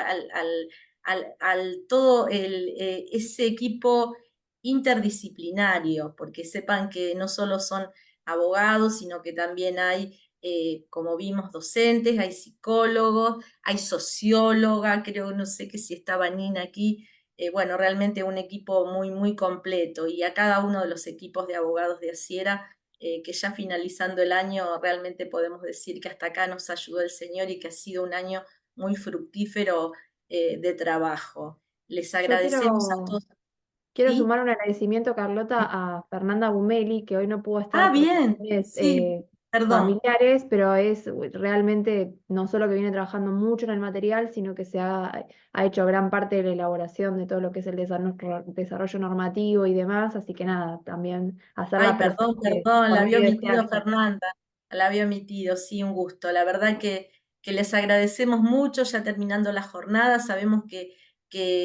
al todo ese equipo interdisciplinario, porque sepan que no solo son abogados, sino que también hay, como vimos, docentes, hay psicólogos, hay socióloga, creo, no sé que si estaba Nina aquí, bueno, realmente un equipo muy, muy completo y a cada uno de los equipos de abogados de Asiera, que ya finalizando el año realmente podemos decir que hasta acá nos ayudó el Señor y que ha sido un año muy fructífero de trabajo. Les Yo agradecemos a todos. quiero ¿Sí? sumar un agradecimiento, Carlota, a Fernanda Bumeli, que hoy no pudo Ah, estar por bien, cuestiones sí, perdón. familiares, pero es realmente no solo que viene trabajando mucho en el material, sino que ha hecho gran parte de la elaboración de todo lo que es el desarrollo normativo y demás. Así que nada, también Ay, hacerla perdón, presente perdón, la por había medio de este omitido acto. Fernanda, la había omitido, sí, un gusto. La verdad que les agradecemos mucho, ya terminando la jornada, sabemos que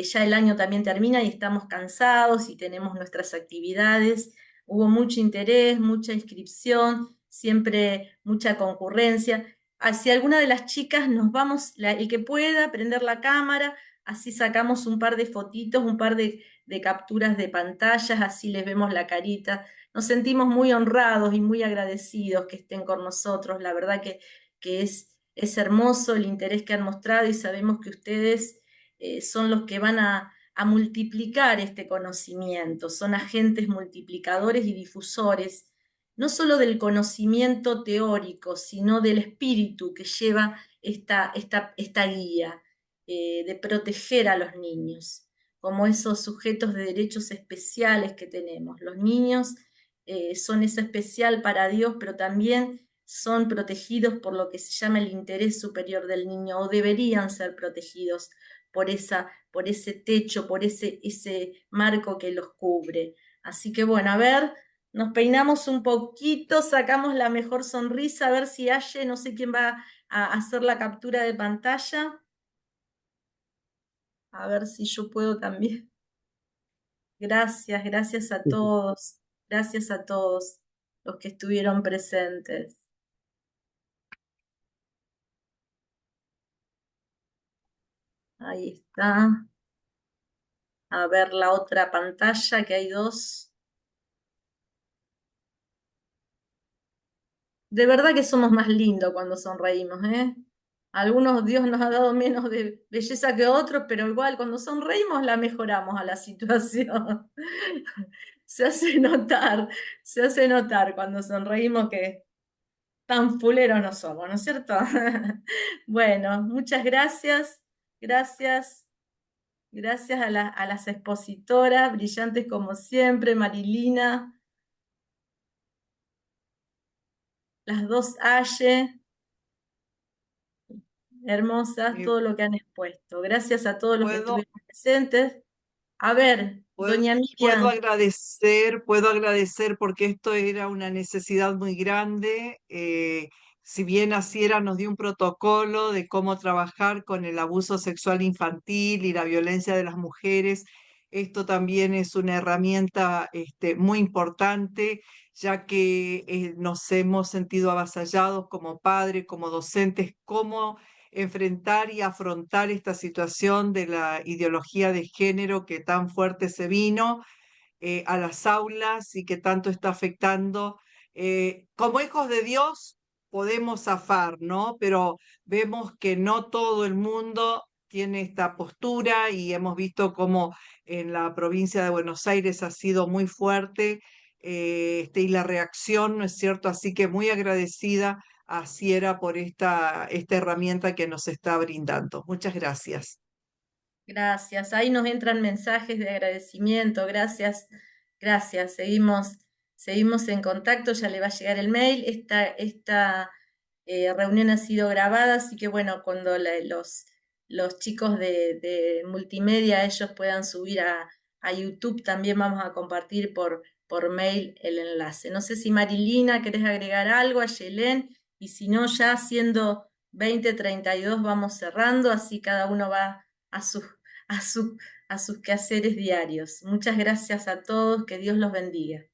ya el año también termina y estamos cansados y tenemos nuestras actividades. Hubo mucho interés, mucha inscripción, siempre mucha concurrencia. Si alguna de las chicas nos vamos, el que pueda, prender la cámara, así sacamos un par de fotitos, un par de capturas de pantallas, así les vemos la carita. Nos sentimos muy honrados y muy agradecidos que estén con nosotros. La verdad que es hermoso el interés que han mostrado y sabemos que ustedes son los que van a multiplicar este conocimiento, son agentes multiplicadores y difusores, no solo del conocimiento teórico, sino del espíritu que lleva esta guía, de proteger a los niños como esos sujetos de derechos especiales que tenemos. Los niños son eso especial para Dios, pero también son protegidos por lo que se llama el interés superior del niño, o deberían ser protegidos por ese techo, por ese marco que los cubre. Así que bueno, a ver, nos peinamos un poquito, sacamos la mejor sonrisa, a ver si Aye, no sé quién va a hacer la captura de pantalla. A ver si yo puedo también. Gracias, gracias a todos los que estuvieron presentes. Ahí está. A ver la otra pantalla, que hay dos. de verdad que somos más lindos cuando sonreímos, ¿eh? Algunos Dios nos ha dado menos de belleza que otros, pero igual cuando sonreímos la mejoramos a la situación. Se hace notar, se hace notar cuando sonreímos que tan fuleros no somos, ¿no es cierto? Bueno, muchas gracias, gracias, gracias a las expositoras, brillantes como siempre, Marilina, las dos Aye, hermosas, Eh, todo lo que han expuesto. Gracias a todos los que puedo, estuvieron presentes. A ver, puedo, doña puedo Miriam, agradecer porque esto era una necesidad muy grande. Si bien Asiera nos dio un protocolo de cómo trabajar con el abuso sexual infantil y la violencia de las mujeres, esto también es una herramienta muy importante, ya que nos hemos sentido avasallados como padres, como docentes, cómo enfrentar y afrontar esta situación de la ideología de género que tan fuerte se vino a las aulas y que tanto está afectando. Como hijos de Dios podemos zafar, ¿no? Pero vemos que no todo el mundo tiene esta postura y hemos visto cómo en la provincia de Buenos Aires ha sido muy fuerte y la reacción, ¿no es cierto? Así que muy agradecida a Ciera por esta herramienta que nos está brindando. Muchas gracias. gracias. Ahí nos entran mensajes de agradecimiento, gracias, gracias. Seguimos en contacto, ya le va a llegar el mail. Esta reunión ha sido grabada, así que bueno, cuando los chicos de multimedia ellos puedan subir a YouTube, también vamos a compartir por mail el enlace. No sé si Marilina, querés agregar algo, a Yelén, y si no, ya siendo 20:32 vamos cerrando, así cada uno va a sus, a su- a sus quehaceres diarios. Muchas gracias a todos, que Dios los bendiga.